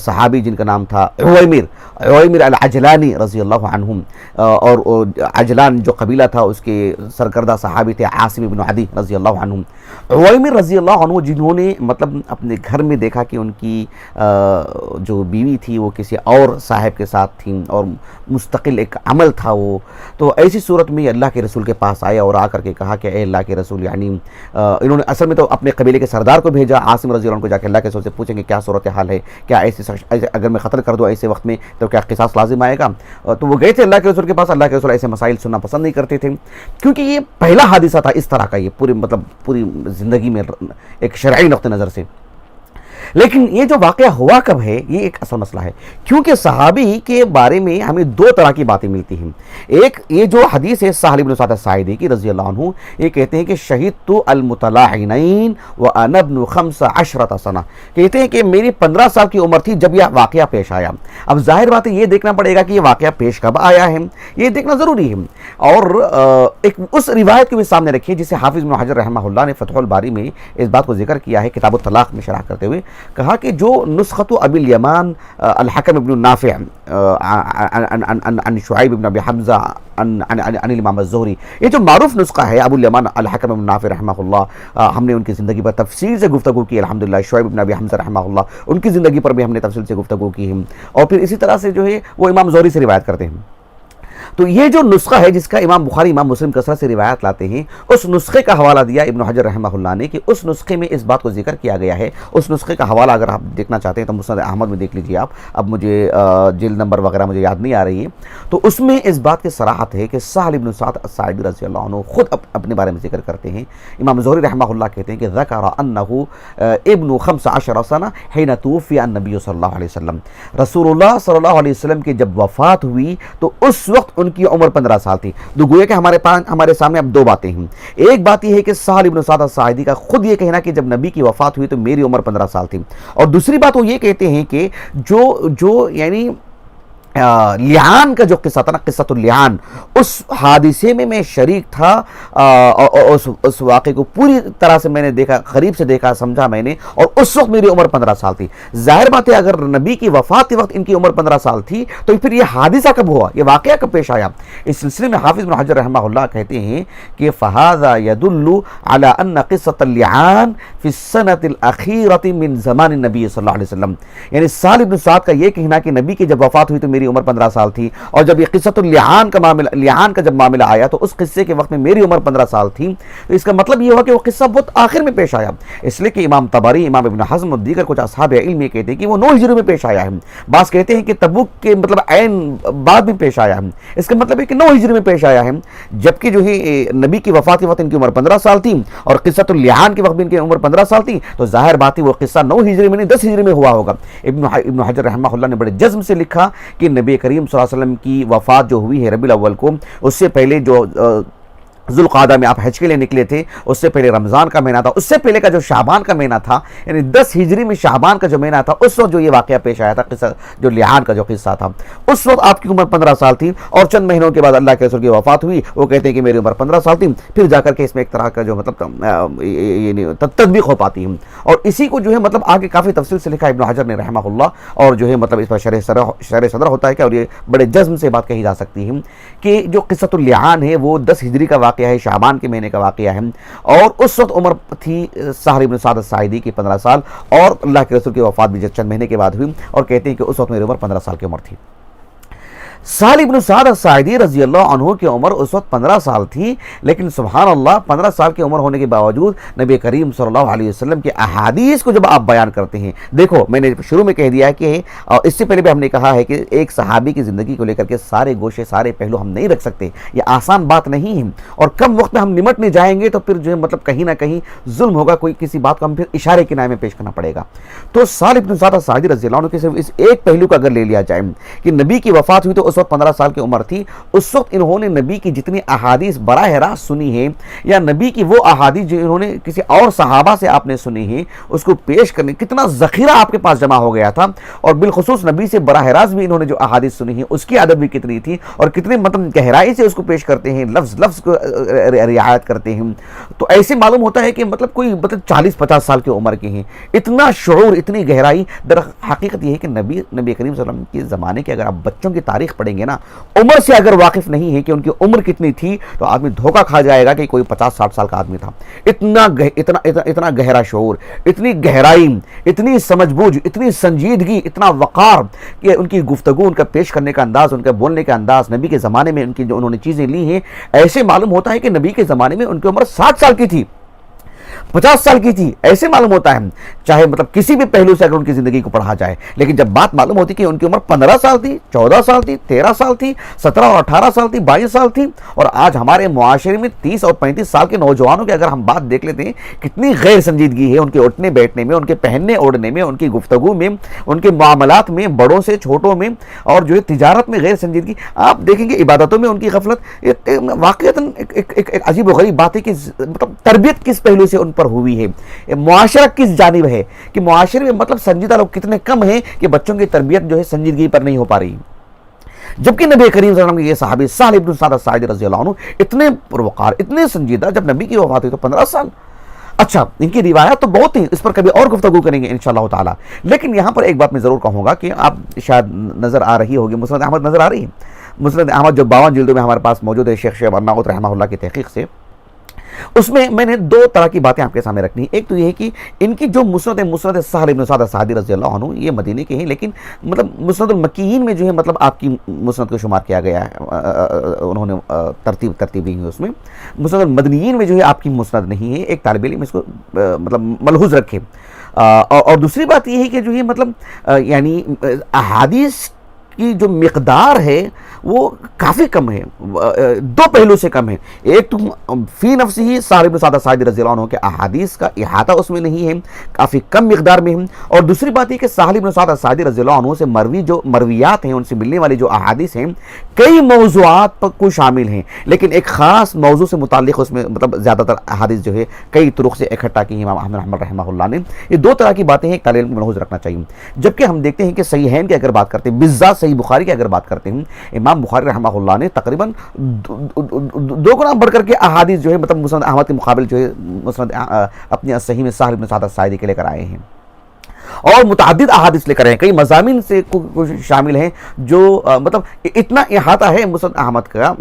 صحابی جن کا نام تھا عویمر العجلانی رضی اللہ عنہم، اور عجلان جو قبیلہ تھا اس کے سرکردہ صحابی تھے عاصم بن عدی رضی اللہ عنہم۔ عویمر رضی اللہ عنہ جنہوں نے مطلب اپنے گھر میں دیکھا کہ ان کی جو بیوی تھی وہ کسی اور صاحب کے ساتھ تھیں اور مستقل ایک عمل تھا وہ، تو ایسی صورت میں اللہ کے رسول کے پاس آیا اور آ کر کے کہا کہ اے اللہ کے رسول، یعنی انہوں نے اصل میں تو اپنے قبیلے کے سردار کو بھیجا، عاصم رضی اللہ عنہ کو جا کے اللہ کے رسول سے پوچھیں کہ کیا صورتحال ہے، کیا ایسے اگر میں قتل کر دوں ایسے وقت میں تو کیا قصاص لازم آئے گا؟ تو وہ گئے تھے اللہ کے رسول کے پاس۔ اللہ کے رسول ایسے مسائل سننا پسند نہیں کرتے تھے، کیونکہ یہ پہلا حادثہ تھا اس طرح کا، یہ پوری زندگی میں ایک شرعی نقطہ نظر سے۔ لیکن یہ جو واقعہ ہوا کب ہے، یہ ایک اصل مسئلہ ہے، کیونکہ صحابی کے بارے میں ہمیں 2 طرح کی باتیں ملتی ہیں۔ ایک یہ جو حدیث ہے سہل بن سعد الساعدی کی رضی اللہ عنہ، یہ کہتے ہیں کہ شہدت المتلاعنین وانا ابن 15 سنہ، کہتے ہیں کہ میری 15 سال کی عمر تھی جب یہ واقعہ پیش آیا۔ اب ظاہر بات ہے یہ دیکھنا پڑے گا کہ یہ واقعہ پیش کب آیا ہے، یہ دیکھنا ضروری ہے، اور ایک اس روایت کو بھی سامنے رکھیے جسے حافظ ابن حجر رحمہ اللہ نے فتح الباری میں اس بات کو ذکر کیا ہے کتاب الطلاق میں شرح کرتے ہوئے، کہا کہ جو نسخت ابی الیمان الحکم ابن نافع عن شعیب ابن ابی حمزہ عن الامام الزہری، یہ جو معروف نسخہ ہے ابو الیمان الحکم ابن نافع رحمہ اللہ، ہم نے ان کی زندگی پر تفصیل سے گفتگو کی الحمدللہ، شعیب ابن ابی حمزہ رحمہ اللہ ان کی زندگی پر بھی ہم نے تفصیل سے گفتگو کی ہے، اور پھر اسی طرح سے جو ہے وہ امام زہری سے روایت کرتے ہیں۔ تو یہ جو نسخہ ہے جس کا امام بخاری امام مسلم کثرت سے روایت لاتے ہیں، اس نسخے کا حوالہ دیا ابن حجر رحمہ اللہ نے کہ اس نسخے میں اس بات کو ذکر کیا گیا ہے. اس نسخے کا حوالہ اگر آپ دیکھنا چاہتے ہیں تو مسند احمد میں دیکھ لیجئے آپ. اب مجھے جلد نمبر وغیرہ مجھے یاد نہیں آ رہی ہے. تو اس میں اس بات کی صراحت ہے کہ سہل بن سعد الساعدی رضی اللہ عنہ خود اپنے بارے میں ذکر کرتے ہیں. امام زہری رحمہ اللہ کہتے ہیں کہ ذکر انہ ابن 15 سنہ حین توفی النبی صلی اللہ علیہ وسلم. رسول اللہ صلی اللہ علیہ وسلم کی جب وفات ہوئی تو اس وقت ان کی عمر 15 سال تھی. تو گویا کہ ہمارے سامنے اب دو باتیں ہیں. ایک بات یہ ہے کہ سہل بن سعد الساعدی کا خود یہ کہنا کہ جب نبی کی وفات ہوئی تو میری عمر 15 سال تھی. اور دوسری بات وہ یہ کہتے ہیں کہ جو یعنی لیعان کا جو قصہ تھا نا، قصۃ اللیعان، اس حادثے میں شریک تھا، اور اس واقعے کو پوری طرح سے میں نے دیکھا، قریب سے دیکھا، سمجھا میں نے، اور اس وقت میری عمر 15 سال تھی. ظاہر بات ہے اگر نبی کی وفات کے وقت ان کی عمر 15 سال تھی تو پھر یہ حادثہ کب ہوا، یہ واقعہ کب پیش آیا؟ اس سلسلے میں حافظ بن حجر رحمہ اللہ کہتے ہیں کہ فَهَذَا يَدُلُّ عَلَىٰ أَنَّ قِصَّةَ اللِّعَانِ فِي السَّنَةِ الْأَخِيرَةِ مِنْ زَمَانِ النَّبِيِّ صلی اللہ علیہ وسلم. یعنی سہل بن سعد کا یہ کہنا کہ نبی کی جب وفات ہوئی تو میری عمر 15 سال تھی، اور جب یہ قصۃ اللعان کا جب معاملہ آیا تو اس قصے کے وقت میں میری عمر 15 سال تھی. تو اس کا مطلب یہ ہوا کہ وہ قصہ بہت آخر میں پیش آیا، اس لیے کہ امام طبری، امام ابن حزم اور دیگر کچھ اصحاب علم یہ کہتے ہیں کہ وہ 9 ہجری میں پیش آیا ہے. بعض کہتے ہیں کہ تبوک کے مطلب عین بعد میں پیش آیا ہے. اس کا مطلب ہے کہ 9 ہجری میں پیش آیا ہے، جبکہ جو ہے نبی کی وفات کے وقت ان کی عمر 15 سال تھی اور قصۃ اللعان کے وقت بھی ان کی عمر 15 سال تھی. تو ظاہر بات ہے وہ قصہ 9 ہجری میں نہیں 10 ہجری میں ہوا ہوگا. ابن حجر رحمہ اللہ نے بڑے جزم سے لکھا کہ نبی کریم صلی اللہ علیہ وسلم کی وفات جو ہوئی ہے ربیع الاول کو، اس سے پہلے جو ذوالقعدہ میں آپ حج کے لیے نکلے تھے، اس سے پہلے رمضان کا مہینہ تھا، اس سے پہلے کا جو شعبان کا مہینہ تھا، یعنی 10 ہجری میں شعبان کا جو مہینہ تھا، اس وقت جو یہ واقعہ پیش آیا تھا، قصہ جو لیعان کا جو قصہ تھا، اس وقت آپ کی عمر 15 سال تھی. اور چند مہینوں کے بعد اللہ کے رسول کی وفات ہوئی. وہ کہتے ہیں کہ میری عمر 15 سال تھی. پھر جا کر کے اس میں ایک طرح کا جو مطلب تطبیق ہو پاتی ہے. اور اسی کو جو ہے مطلب آگے کافی تفصیل سے لکھا ابن حجر نے رحمہ اللہ، اور جو ہے مطلب اس پر شرح صدر ہوتا ہے کہ، اور یہ بڑے جزم سے بات کہی جا سکتی ہے کہ جو قصۃ اللعان ہے وہ 10 ہجری کا واقعہ ہے، شعبان کے مہینے کا واقعہ ہے. اور اس وقت عمر تھی سہل بن سعد الساعدی کی 15 سال، اور اللہ کے رسول کی وفات بھی چند مہینے کے بعد ہوئی. اور کہتے ہیں کہ اس وقت میری عمر 15 سال کی عمر تھی. سہل بن سعد الساعدی رضی اللہ عنہ کی عمر اس وقت 15 سال تھی، لیکن سبحان اللہ 15 سال کی عمر ہونے کے باوجود نبی کریم صلی اللہ علیہ وسلم کے احادیث کو جب آپ بیان کرتے ہیں، دیکھو میں نے شروع میں کہہ دیا ہے کہ اس سے پہلے بھی ہم نے کہا ہے کہ ایک صحابی کی زندگی کو لے کر کے سارے گوشے سارے پہلو ہم نہیں رکھ سکتے، یہ آسان بات نہیں ہے، اور کم وقت میں ہم نمٹنے جائیں گے تو پھر جو ہے مطلب کہیں نہ کہیں ظلم ہوگا، کوئی کسی بات کو ہم پھر اشارے کنائے میں پیش کرنا پڑے گا. تو سہل بن سعد الساعدی رضی اللہ عنہ کے صرف اس ایک پہلو کا اگر لے لیا جائے کہ نبی کی وفات ہوئی تو اس وقت 15 سال کی عمر تھی، اس وقت انہوں نے نبی کی جتنی احادیث براہ راست سنی ہے، یا نبی کی وہ احادیث جو انہوں نے کسی اور صحابہ سے آپ نے سنی ہے، اس کو پیش کرنے کتنا ذخیرہ آپ کے پاس جمع ہو گیا تھا. اور بالخصوص نبی سے براہ راست بھی انہوں نے جو احادیث سنی ہیں اس کی عدد بھی کتنی تھی، اور کتنے مطلب گہرائی سے اس کو پیش کرتے ہیں، لفظ کو رعایت کرتے ہیں. تو ایسے معلوم ہوتا ہے کہ مطلب کوئی مطلب 40-50 سال کی عمر کے ہیں. اتنا شعور، اتنی گہرائی. در حقیقت یہ ہے کہ نبی کریم صلی اللہ علیہ وسلم کے زمانے کے اگر آپ بچوں کی تاریخ پڑھیں گے نا، عمر سے اگر واقف نہیں ہے کہ ان کی عمر کتنی تھی، تو آدمی دھوکہ کھا جائے گا کہ کوئی 50-60 سال کا آدمی تھا. اتنا گہرا شعور، اتنی گہرائی، اتنی سمجھ بوجھ، اتنی سنجیدگی، اتنا وقار کہ ان کی گفتگو، ان کا پیش کرنے کا انداز، ان کا بولنے کا انداز، نبی کے زمانے میں ان کی جو انہوں نے چیزیں لی ہیں، ایسے معلوم ہوتا ہے کہ نبی کے زمانے میں ان کی عمر 60 سال کی تھی، 50 سال کی تھی، ایسے معلوم ہوتا ہے. چاہے مطلب کسی بھی پہلو سے اگر ان کی زندگی کو پڑھا جائے، لیکن جب بات معلوم ہوتی کہ ان کی عمر 15 سال تھی، 14 سال تھی، 13 سال تھی، 17 اور 18 سال تھی، 22 سال تھی. اور آج ہمارے معاشرے میں 30 اور 35 سال کے نوجوانوں کی اگر ہم بات دیکھ لیتے ہیں، کتنی غیر سنجیدگی ہے ان کے اٹھنے بیٹھنے میں، ان کے پہننے اوڑھنے میں، ان کی گفتگو میں، ان کے معاملات میں، بڑوں سے چھوٹوں میں، اور جو ہے تجارت میں غیر سنجیدگی. آپ دیکھیں گے عبادتوں میں ان کی غفلت. واقعتاً ایک عجیب و غریب بات ہے کہ مطلب تربیت کس پہلو سے ان پر ہوئی ہے، معاشرہ کس جانب ہے، کہ معاشرے میں مطلب سنجیدہ لوگ کتنے کم ہیں کہ بچوں کی تربیت جو ہے سنجیدگی پر نہیں ہو پا رہی. جبکہ نبی کریم صلی اللہ علیہ وسلم کے یہ صحابی سہل بن سعد الساعدی رضی اللہ عنہ اتنے پروقار، اتنے سنجیدہ، جب نبی کی وفات ہوئی تو 15 سال. اچھا، ان کی روایات تو بہت ہیں، اس پر کبھی اور گفتگو کریں گے انشاءاللہ تعالی. لیکن یہاں پر ایک بات میں ضرور کہوں گا کہ آپ شاید نظر آ رہی ہوگی، مسند احمد نظر آ رہی ہے. مسند احمد جو 52 جلدوں میں ہمارے پاس موجود ہے شیخ شعیب ارناؤت رحمہ اللہ کی تحقیق سے. اس میں میں نے دو طرح کی باتیں آپ کے سامنے رکھنی ہیں. ایک تو یہ ہے کہ ان کی جو مسند سہل بن سعد الساعدی رضی اللہ عنہ یہ مدینے کے ہیں، لیکن مطلب مسند المکیین میں جو ہے مطلب آپ کی مسند کو شمار کیا گیا ہے، انہوں نے ترتیب دی ہے اس میں. مسند المدنیین میں جو ہے آپ کی مسند نہیں ہے. ایک طالب علم اس کو مطلب ملحوظ رکھے. اور دوسری بات یہ ہے کہ جو ہے مطلب یعنی احادیث کی جو مقدار ہے وہ کافی کم ہے، دو پہلو سے کم ہے. ایک تو فی نفس ہی سہل بن سعد الساعدی رضی اللہ عنہ کے احادیث کا احاطہ اس میں نہیں ہے، کافی کم مقدار میں ہیں. اور دوسری بات یہ کہ سہل بن سعد الساعدی رضی اللہ عنہ سے مروی جو مرویات ہیں، ان سے ملنے والی جو احادیث ہیں، کئی موضوعات پر کو شامل ہیں، لیکن ایک خاص موضوع سے متعلق اس میں مطلب زیادہ تر احادیث جو ہے کئی طرق سے اکٹھا کی امام احمد رحمہ رحمہ اللہ نے. یہ دو طرح کی باتیں ہیں، ایک طالب علم کو ملحوظ رکھنا چاہیے. جبکہ ہم دیکھتے ہیں کہ صحیحین کی اگر بات کرتے ہیں، بالذات صحیح بخاری کی اگر بات کرتے ہیں، امام بخاری رحمہ اللہ نے تقریباً دو گنا بڑھ کر کے احادیث جو ہے مطلب مسند احمد کے مقابل جو ہے مسند اپنی صحیح میں سہل بن سعد الساعدی کے لے کر آئے ہیں، اور متعدد احادیث لے کر ہیں. کئی مضامین سے شامل ہیں جو مطلب اتنا احاطہ ہے مسند احمد کا،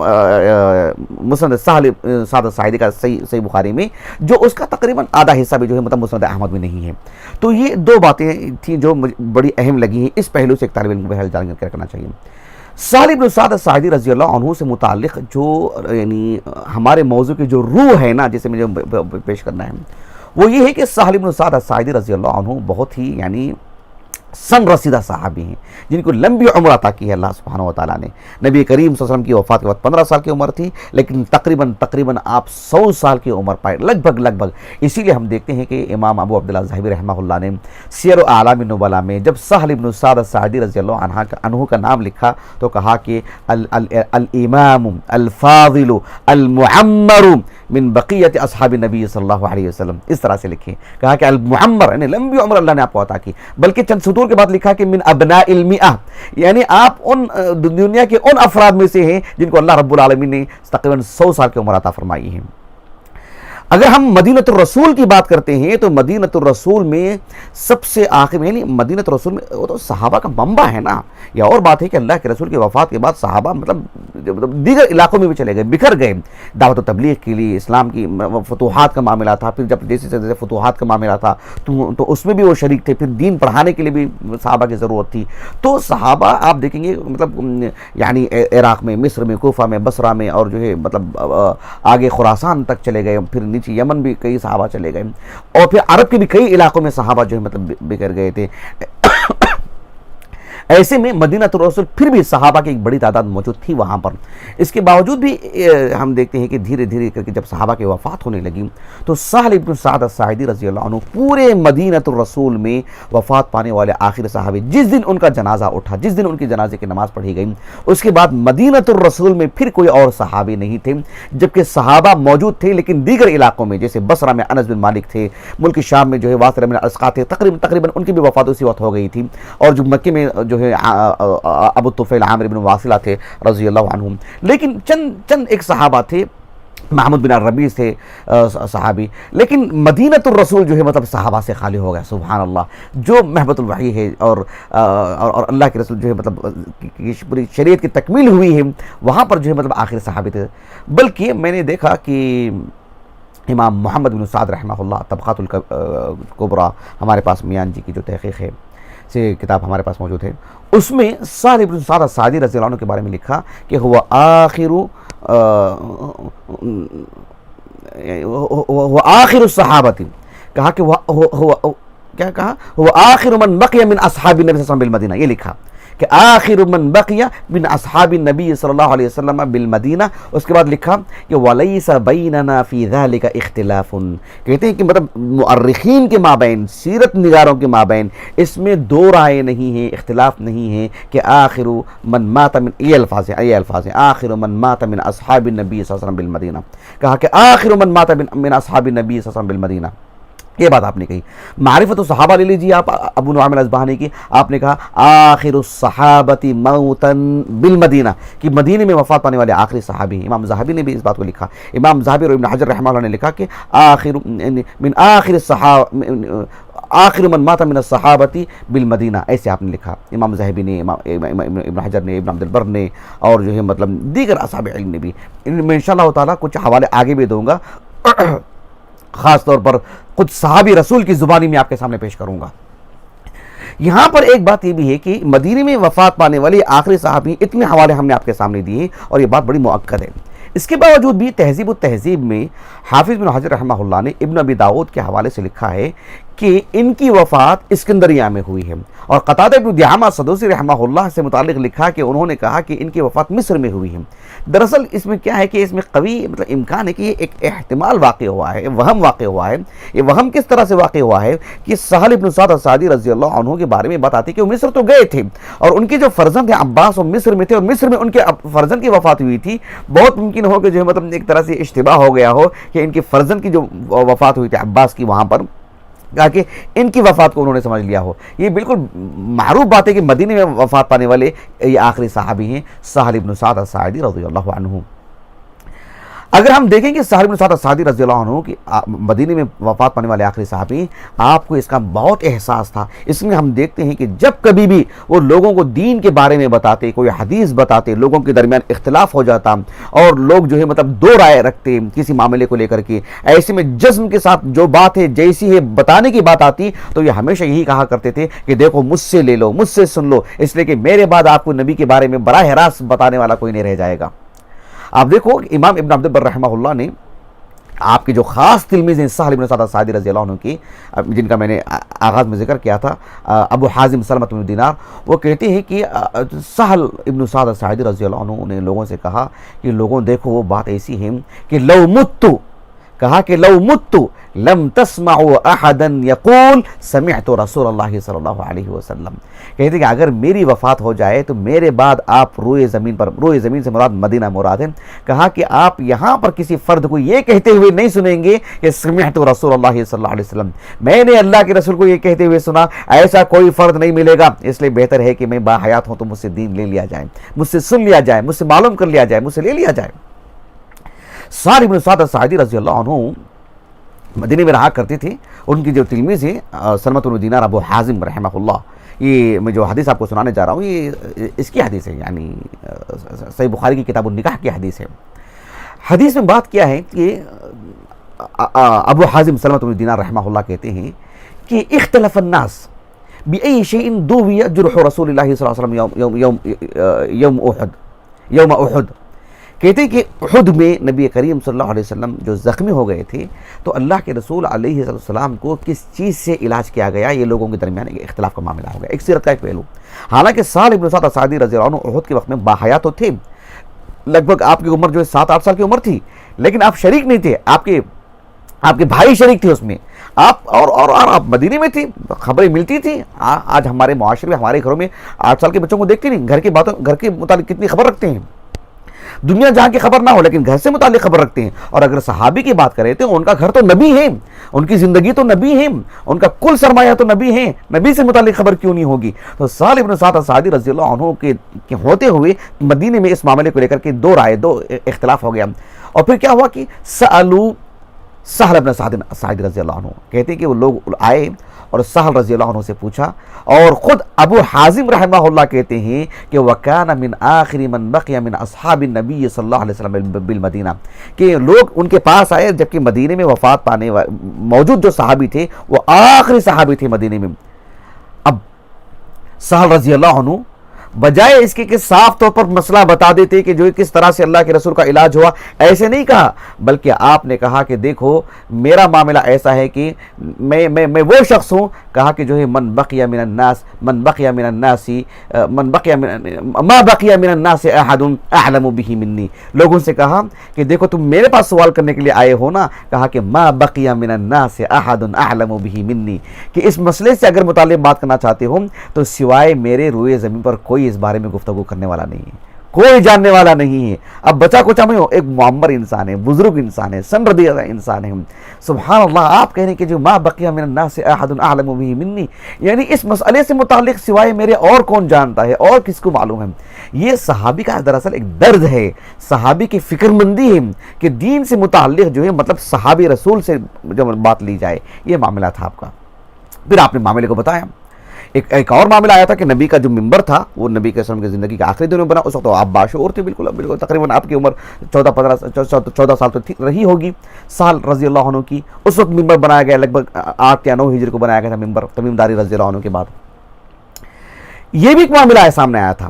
مسند سہل سعد الساعدی کا صحیح بخاری میں، جو اس کا تقریباً آدھا حصہ بھی جو ہے مطلب مسند احمد میں نہیں ہے. تو یہ دو باتیں تھیں جو بڑی اہم لگی ہیں. اس پہلو سے ایک طالب علم کو بہرحال جان کر رکھنا چاہیے. سہل بن سعد الساعدی رضی اللہ عنہ سے متعلق جو یعنی ہمارے موضوع کی جو روح ہے نا، جسے مجھے پیش کرنا ہے، وہ یہ ہے کہ سہل بن سعد الساعدی رضی اللہ عنہ بہت ہی یعنی سن رسیدہ صحابی ہیں، جن کو لمبی عمر عطا کی ہے اللہ سبحانہ و تعالیٰ نے. نبی کریم صلی اللہ علیہ وسلم کی وفات کے بعد 15 سال کی عمر تھی، لیکن تقریباً آپ 100 سال کی عمر پائے، لگ بھگ. اسی لیے ہم دیکھتے ہیں کہ امام ابو عبداللہ الذہبی رحمہ اللہ نے سیر اعلام النبلاء میں جب سہل بن سعد الساعدی رضی اللہ عنہ کا نام لکھا تو کہا کہ الامام الفاضل المعمر من بقیت اصحاب نبی صلی اللہ علیہ وسلم. اس طرح سے لکھیں، کہا کہ المعمر یعنی لمبی عمر اللہ نے آپ کو عطا کی. بلکہ چند سطور کے بعد لکھا کہ من ابناء المئہ، یعنی آپ ان دنیا کے ان افراد میں سے ہیں جن کو اللہ رب العالمین نے تقریباً 100 سال کی عمر عطا فرمائی ہے. اگر ہم مدینۃ الرسول کی بات کرتے ہیں تو مدینۃ الرسول میں سب سے آخر میں، یعنی مدینۃ الرسول میں وہ تو صحابہ کا منبع ہے نا. یہ اور بات ہے کہ اللہ کے رسول کی وفات کے بعد صحابہ مطلب دیگر علاقوں میں بھی چلے گئے، بکھر گئے دعوت و تبلیغ کے لیے. اسلام کی فتوحات کا معاملہ تھا، پھر جب جیسے فتوحات کا معاملہ تھا تو اس میں بھی وہ شریک تھے. پھر دین پڑھانے کے لیے بھی صحابہ کی ضرورت تھی. تو صحابہ آپ دیکھیں گے مطلب یعنی عراق میں، مصر میں، کوفہ میں، بصرہ میں، اور جو ہے مطلب آگے خراسان تک چلے گئے. پھر نیچے یمن بھی کئی صحابہ چلے گئے، اور پھر عرب کے بھی کئی علاقوں میں صحابہ جو ہے مطلب بکھر گئے تھے. ایسے میں مدینہ الرسول پھر بھی صحابہ کی ایک بڑی تعداد موجود تھی وہاں پر. اس کے باوجود بھی ہم دیکھتے ہیں کہ دھیرے دھیرے کر کے جب صحابہ کی وفات ہونے لگی تو سہل بن سعد الساعدی رضی اللہ عنہ پورے مدینہ الرسول میں وفات پانے والے آخر صحابی، جس دن ان کا جنازہ اٹھا، جس دن ان کی جنازے کی نماز پڑھی گئی، اس کے بعد مدینہ الرسول میں پھر کوئی اور صحابی نہیں تھے. جبکہ صحابہ موجود تھے لیکن دیگر علاقوں میں، جیسے بصرہ میں انس بن مالک تھے، ملک شام میں جو ہے واصل بن الاسقا تھے، تقریباً ان کی بھی وفات اسی وقت ہو گئی تھی. اور جو مکے میں جو ہے ابو الطفیل عامر بن واصلہ تھے رضی اللہ عنہم. لیکن چند ایک صحابہ تھے، محمود بن الربیع تھے صحابی. لیکن مدینہ الرسول جو ہے مطلب صحابہ سے خالی ہو گیا. سبحان اللہ، جو محبت الوحی ہے اور اللہ کے رسول جو ہے مطلب پوری شریعت کی تکمیل ہوئی ہے، وہاں پر جو ہے مطلب آخر صحابی تھے. بلکہ میں نے دیکھا کہ امام محمد بن سعد رحمہ اللہ طبقات الکبریٰ، ہمارے پاس میان جی کی جو تحقیق ہے سے کتاب ہمارے پاس موجود ہے، اس میں سہل بن سعد الساعدی رضی اللہ عنہ کے بارے میں لکھا کہ وہ آخر الصحابۃ، کہا کہ کیا کہا، وہ آخر من بقی من اصحاب النبی صلی اللہ علیہ وسلم بالمدینہ. یہ لکھا کہ آخر من بقی من اصحاب النبی صلی اللہ علیہ وسلم بالمدینہ. اس کے بعد لکھا کہ ولیس بیننا فی ذلک اختلاف. کہتے ہیں کہ مطلب مؤرخین کے مابین، سیرت نگاروں کے مابین اس میں دو رائے نہیں ہیں، اختلاف نہیں ہے کہ آخر من مات من، یہ الفاظ ہیں آخر من مات من اصحاب النبی صلی اللہ علیہ وسلم بالمدینہ. کہا کہ آخر من مات من اصحاب النبی صلی اللہ علیہ وسلم بالمدینہ. یہ بات آپ نے کہی. معرفت الصحابہ لے لیجیے آپ ابو نعیم الاصبہانی کی، آپ نے کہا آخر الصحابۃ موتا بالمدینہ، کہ مدینے میں وفات پانے والے آخری صحابی ہیں. امام ذہبی نے بھی اس بات کو لکھا. امام ذہبی اور ابن حجر رحمہ اللہ نے لکھا کہ آخر من مات من الصحابۃ بالمدینہ. ایسے آپ نے لکھا. امام ذہبی نے، ابن حجر نے، ابن عبد البر نے، اور جو ہے مطلب دیگر اصحاب علم نے بھی. میں انشاءاللہ تعالیٰ کچھ حوالے آگے بھی دوں گا خاص طور پر خود صحابی رسول کی زبانی میں آپ کے سامنے پیش کروں گا۔ یہاں پر ایک بات یہ بھی ہے کہ مدینے میں وفات پانے والے آخری صحابی، اتنے حوالے ہم نے آپ کے سامنے دیے اور یہ بات بڑی مؤکد ہے۔ اس کے باوجود بھی تہذیب التہذیب میں حافظ بن حجر رحمہ اللہ نے ابن ابی داؤد کے حوالے سے لکھا ہے کہ ان کی وفات اسکندریہ میں ہوئی ہے، اور قتادہ بن دعامہ سدوسی رحمہ اللہ سے متعلق لکھا کہ انہوں نے کہا کہ ان کی وفات مصر میں ہوئی ہے۔ دراصل اس میں کیا ہے کہ اس میں قوی امکان ہے کہ یہ ایک احتمال واقع ہوا ہے، وہم واقع ہوا ہے۔ یہ وہم کس طرح سے واقع ہوا ہے کہ سہل بن سعد الساعدی رضی اللہ عنہ کے بارے میں بات آتی ہے کہ وہ مصر تو گئے تھے، اور ان کے جو فرزند ہیں عباس وہ مصر میں تھے، اور مصر میں ان کے فرزند کی وفات ہوئی تھی۔ بہت ممکن ہو کہ جو ہے ایک طرح سے اشتباہ ہو گیا ہو کہ ان کے فرزند کی جو وفات ہوئی تھی عباس کی، وہاں پر کہا کہ ان کی وفات کو انہوں نے سمجھ لیا ہو۔ یہ بالکل معروف بات ہے کہ مدینے میں وفات پانے والے یہ آخری صحابی ہیں سہل بن سعد الساعدی رضی اللہ عنہ۔ اگر ہم دیکھیں کہ سہل بن سعد الساعدی رضی اللہ عنہ کی مدینے میں وفات پانے والے آخری صحابی، آپ کو اس کا بہت احساس تھا۔ اس میں ہم دیکھتے ہیں کہ جب کبھی بھی وہ لوگوں کو دین کے بارے میں بتاتے، کوئی حدیث بتاتے، لوگوں کے درمیان اختلاف ہو جاتا اور لوگ جو ہے دو رائے رکھتے کسی معاملے کو لے کر کے، ایسے میں جزم کے ساتھ جو بات ہے جیسی ہے بتانے کی بات آتی تو یہ ہمیشہ یہی کہا کرتے تھے کہ دیکھو مجھ سے لے لو، مجھ سے سن لو، اس لیے کہ میرے بعد آپ کو نبی کے بارے میں براہ راست بتانے والا کوئی نہیں رہ جائے گا۔ آپ دیکھو امام ابن عبد البر رحمہ اللہ نے آپ کے جو خاص تلمیذ ہیں سہل بن سعد الساعدی رضی اللہ عنہ کی، جن کا میں نے آغاز میں ذکر کیا تھا، ابو حازم سلمۃ بن دینار، وہ کہتے ہیں کہ سہل ابن سعد الساعدی رضی اللہ عنہ نے لوگوں سے کہا کہ لوگوں دیکھو وہ بات ایسی ہے کہ لو متو، کہا کہ لو متو لم تسمعوا احدا یقول سمعت رسول اللہ صلی اللہ علیہ وسلم، کہتے ہیں کہ اگر میری وفات ہو جائے تو میرے بعد آپ روئے زمین پر، روئے زمین سے مراد مدینہ مراد ہے، کہا کہ آپ یہاں پر کسی فرد کو یہ کہتے ہوئے نہیں سنیں گے کہ سمعت رسول اللہ صلی اللہ علیہ وسلم، میں نے اللہ کے رسول کو یہ کہتے ہوئے سنا، ایسا کوئی فرد نہیں ملے گا۔ اس لیے بہتر ہے کہ میں باحیات ہوں تو مجھ سے دین لے لیا جائے، مجھ سے سن لیا جائے، مجھ سے معلوم کر لیا جائے، مجھ سے لے لیا جائے۔ سہل بن سعد الساعدی رضی اللہ عنہ مدینے میں رہا کرتے تھے۔ ان کی جو تلمیذ ہیں سلمۃ بن دینار ابو حازم رحمہ اللہ، یہ میں جو حدیث آپ کو سنانے جا رہا ہوں یہ اس کی حدیث ہے، یعنی صحیح بخاری کی کتاب النکاح کی حدیث ہے۔ حدیث میں بات کیا ہے کہ ابو حازم سلمۃ بن دینار رحمہ اللہ کہتے ہیں کہ اختلف الناس بأي شيء دوی جرح رسول اللہ صلی اللہ علیہ وسلم یوم احد، کہتے ہیں کہ احد میں نبی کریم صلی اللہ علیہ وسلم جو زخمی ہو گئے تھے تو اللہ کے رسول علیہ السلام کو کس چیز سے علاج کیا گیا، یہ لوگوں کے درمیان ایک اختلاف کا معاملہ ہو گیا، ایک سیرت کا ایک پہلو۔ حالانکہ سہل بن سعد الساعدی رضی اللہ عنہ احد کے وقت میں باحیات تو تھے، لگ بھگ آپ کی عمر جو ہے 7-8 سال کی عمر تھی، لیکن آپ شریک نہیں تھے، آپ کے بھائی شریک تھے اس میں، آپ اور آپ مدینے میں تھی، خبریں ملتی تھیں۔ آج ہمارے معاشرے میں، ہمارے گھروں میں 8 سال کے بچوں کو دیکھتے نہیں، گھر کے متعلق کتنی خبر رکھتے ہیں، دنیا جہاں کی خبر نہ ہو لیکن گھر سے متعلق خبر رکھتے ہیں۔ اور اگر صحابی کی بات کریں تو ان کا گھر تو نبی ہے، ان کی زندگی تو نبی ہے، ان کا کل سرمایہ تو نبی ہے، نبی سے متعلق خبر کیوں نہیں ہوگی؟ تو سہل بن سعد الساعدی رضی اللہ عنہ کے ہوتے ہوئے مدینے میں اس معاملے کو لے کر کے دو اختلاف ہو گیا، اور پھر کیا ہوا کہ سألو سہل بن سعد الساعدی رضی اللہ عنہ، کہتے ہیں کہ وہ لوگ آئے اور سہل رضی اللہ عنہ سے پوچھا، اور خود ابو حازم رحمہ اللہ کہتے ہیں کہ وَكَانَ مِنْ آخِرِ مَنْ بَقِيَ مِنْ أَصْحَابِ النَّبِيِّ صلی اللہ علیہ وسلم بالمدینہ، کہ لوگ ان کے پاس آئے جبکہ مدینے میں وفات پانے موجود جو صحابی تھے وہ آخری صحابی تھے مدینے میں۔ اب سہل رضی اللہ عنہ بجائے اس کے کہ صاف طور پر مسئلہ بتا دیتے کہ جو کس طرح سے اللہ کے رسول کا علاج ہوا، ایسے نہیں کہا، بلکہ آپ نے کہا کہ دیکھو میرا معاملہ ایسا ہے کہ میں وہ شخص ہوں، کہا کہ جو ہے ما بقی من الناس احد اعلم به منی، لوگوں سے کہا کہ دیکھو تم میرے پاس سوال کرنے کے لیے آئے ہو نا، کہا کہ ما بقی من الناس احد اعلم به منی، کہ اس مسئلے سے اگر متعلق بات کرنا چاہتے ہو تو سوائے میرے روئے زمین پر کوئی اس بارے میں گفتگو کرنے والا نہیں ہے، کوئی جاننے والا نہیں ہے۔ اب بچا کچا میں ہو، ایک معمر انسان ہے، بزرگ انسان ہے، سنردی انسان ہے، سبحان اللہ، آپ کہنے کہ جو ما بقی من الناس احد اعلم به منی، یعنی اس مسئلے سے متعلق سوائے میرے اور کون جانتا ہے، اور کس کو معلوم ہے؟ یہ صحابی کا دراصل ایک درد ہے، صحابی کی فکر مندی ہے کہ دین سے متعلق جو ہے صحابی رسول سے جب بات لی جائے، یہ معاملہ تھا آپ کا۔ پھر آپ نے معاملے کو بتایا، ایک اور معاملہ آیا تھا کہ نبی کا جو ممبر تھا وہ نبی کے وسلم کی زندگی کے آخری دنوں میں بنا. اس وقت آپ باشعور تھے بالکل تقریباً آپ کی عمر 14 سال تو رہی ہوگی, سال رضی اللہ عنہ کی. اس وقت ممبر بنایا گیا, لگ بھگ 8 یا 9 ہجری کو بنایا گیا تھا ممبر تمیم داری رضی اللہ عنہ کے بعد. یہ بھی ایک معاملہ سامنے آیا تھا.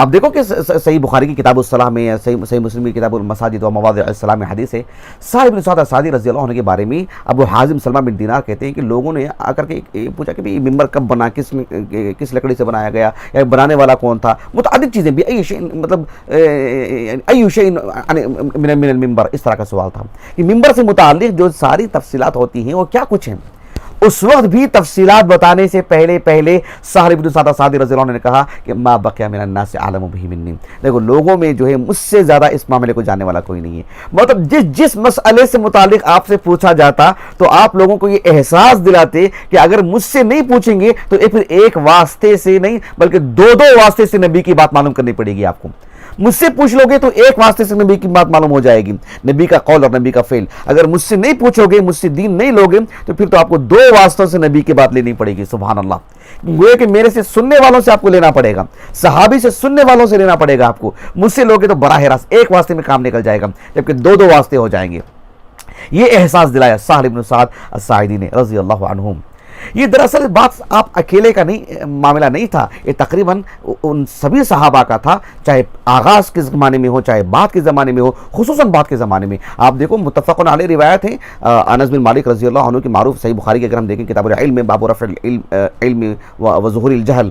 آپ دیکھو کہ صحیح بخاری کی کتاب الصلاح میں یا صحیح مسلم کی کتاب المساجد و مواضع الصلاح میں حدیث ہے, سہل بن سعد الساعدی رضی اللہ عنہ کے بارے میں ابو حازم سلمہ بن دینار کہتے ہیں کہ لوگوں نے آ کر کے پوچھا کہ ممبر کب بنا, کس لکڑی سے بنایا گیا, یا بنانے والا کون تھا, متعدد چیزیں بھی, مطلب ای شیء من الممبر, اس طرح کا سوال تھا کہ ممبر سے متعلق جو ساری تفصیلات ہوتی ہیں وہ کیا کچھ ہیں. اس وقت بھی تفصیلات بتانے سے پہلے سہل بن سعد الساعدی رضی اللہ عنہ نے کہا کہ ما بقی من الناس اعلم بہ منی, دیکھو لوگوں میں جو ہے مجھ سے زیادہ اس معاملے کو جاننے والا کوئی نہیں ہے. مطلب جس مسئلے سے متعلق آپ سے پوچھا جاتا تو آپ لوگوں کو یہ احساس دلاتے کہ اگر مجھ سے نہیں پوچھیں گے تو پھر ایک واسطے سے نہیں بلکہ دو واسطے سے نبی کی بات معلوم کرنی پڑے گی آپ کو. مجھ سے پوچھ لو گے تو ایک واسطے سے نبی کی بات معلوم ہو جائے گی, نبی کا قول اور نبی کا فعل. اگر مجھ سے نہیں پوچھو گے, مجھ سے دین نہیں لوگے, تو پھر تو آپ کو 2 واسطوں سے نبی کی بات لینی پڑے گی. سبحان اللہ. گویا کہ میرے سے سننے والوں سے آپ کو لینا پڑے گا, صحابی سے سننے والوں سے لینا پڑے گا آپ کو. مجھ سے لوگے تو براہ راست ایک واسطے میں کام نکل جائے گا, جبکہ 2 واسطے ہو جائیں گے. یہ احساس دلایا سہل بن سعد الساعدی نے رضی اللہ عنہم. یہ دراصل بات آپ اکیلے کا نہیں معاملہ نہیں تھا, یہ تقریباً ان سبھی صحابہ کا تھا, چاہے آغاز کے زمانے میں ہو چاہے بعد کے زمانے میں ہو, خصوصاً بعد کے زمانے میں. آپ دیکھو متفق علیہ روایت ہے انس بن مالک رضی اللہ عنہ کی معروف صحیح بخاری کے اگر ہم دیکھیں کتاب العلم میں باب رفع العلم و ظہور الجہل,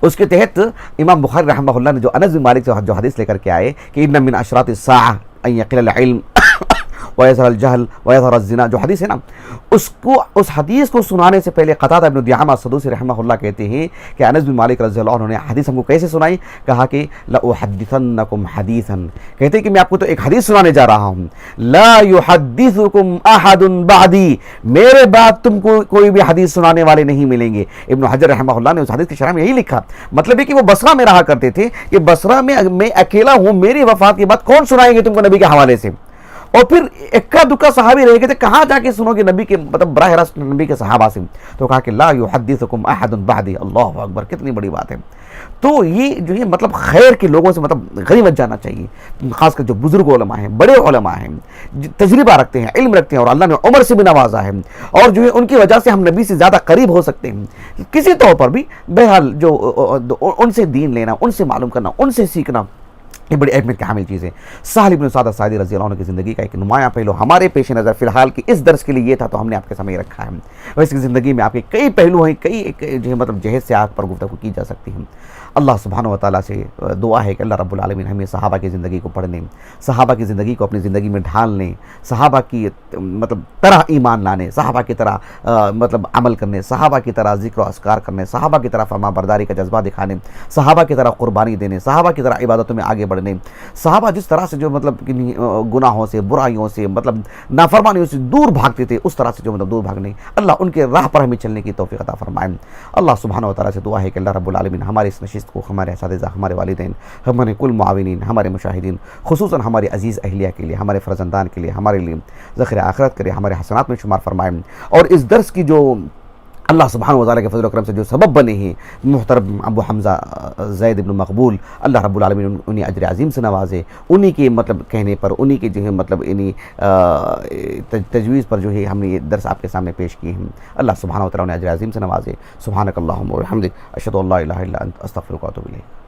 اس کے تحت امام بخاری رحمہ اللہ نے جو انس بن مالک سے جو حدیث لے کر کے آئے کہ ان من اشراط الساعہ ان یقل العلم وَيَظْهَرَ الْجَهْلُ وَيَظْهَرَ الزِّنَا, جو حدیث ہے نا, اس حدیث کو سنانے سے پہلے قتادہ بن دعامہ السدوسی رحمہ اللہ کہتے ہیں کہ انس بن مالک رضی اللہ عنہ نے حدیث ہم کو کیسے سنائی, کہا کہ لَأُحَدِّثَنَّكُمْ حَدِيثًا, کہتے ہیں کہ میں آپ کو تو ایک حدیث سنانے جا رہا ہوں, لَا يُحَدِّثُكُمْ أَحَدٌ بَعْدِي, میرے بعد تم کو کوئی بھی حدیث سنانے والے نہیں ملیں گے. ابن حجر رحمہ اللہ نے اس حدیث کی شرح میں یہی لکھا, مطلب ہے کہ وہ بصرہ میں رہا کرتے تھے کہ بصرہ میں اکیلا ہوں, میری وفات کے بعد کون سنائیں گے تم کو نبی کے حوالے سے. اور پھر اکا دکا صحابی رہ گئے تھے, کہاں جا کے سنو گے نبی کے, مطلب براہ راست نبی کے صحابہ سے. تو کہا کہ لا یحدثکم احد بعدی. اللہ اکبر, کتنی بڑی بات ہے. تو یہ جو ہے مطلب خیر کے لوگوں سے مطلب غنیمت جانا چاہیے, خاص کر جو بزرگ علماء ہیں, بڑے علماء ہیں, تجربہ رکھتے ہیں, علم رکھتے ہیں, اور اللہ نے عمر سے بھی نوازا ہے, اور جو ہے ان کی وجہ سے ہم نبی سے زیادہ قریب ہو سکتے ہیں کسی طور پر بھی. بہرحال جو ان سے دین لینا, ان سے معلوم کرنا, ان سے سیکھنا, یہ بڑی اہمیت کی حامل چیز ہے. سہل بن سعد الساعدی رضی اللہ عنہ کی زندگی کا ایک نمایاں پہلو ہمارے پیش نظر فی الحال کی اس درس کے لیے یہ تھا, تو ہم نے آپ کے سامنے رکھا ہے. ویسے زندگی میں آپ کے کئی پہلو ہیں, کئی جو ہے مطلب جہد سے آپ پر گفتگو کی جا سکتی ہیں. اللہ سبحانہ و تعالیٰ سے دعا ہے کہ اللہ رب العالمین ہمیں صحابہ کی زندگی کو پڑھنے, صحابہ کی زندگی کو اپنی زندگی میں ڈھالنے, صحابہ کی مطلب طرح ایمان لانے, صحابہ کی طرح مطلب عمل کرنے, صحابہ کی طرح ذکر و اذکار کرنے, صحابہ کی طرح فرما برداری کا جذبہ دکھانے, صحابہ کی طرح قربانی دینے, صحابہ کی طرح عبادتوں میں آگے بڑھنے, صحابہ جس طرح سے جو مطلب گناہوں سے, برائیوں سے, مطلب نافرمانیوں سے دور بھاگتے تھے, اس طرح سے جو مطلب دور بھاگنے, اللہ ان کے راہ پر ہمیں چلنے کی توفیق عطا فرمائے. اللہ سبحانہ و تعالیٰ سے دعا ہے کہ اللہ رب العالمین ہمارے اس نشست کو, ہمارے اساتذہ, ہمارے والدین, ہمارے کل معاونین, ہمارے مشاہدین, خصوصاً ہمارے عزیز اہلیہ کے لیے, ہمارے فرزندان کے لیے, ہمارے لیے ذخیرہ آخرت کرے, ہمارے حسنات میں شمار فرمائے. اور اس درس کی جو اللہ سبحانہ و تعالیٰ کے فضل و کرم سے جو سبب بنے ہیں محترم ابو حمزہ زید بن مقبول, اللہ رب العالمین انہیں اجر عظیم سے نوازے, انہی کے مطلب کہنے پر, انہی کے جو ہے مطلب انہی تجویز پر جو ہے ہم نے یہ درس آپ کے سامنے پیش کیے ہیں. اللہ سبحانہ و تعالیٰ انہیں اجر عظیم سے نوازے. سبحانک اللہم و بحمدک, اشہد ان لا الہ الا انت, استغفرک و اتوب الیک.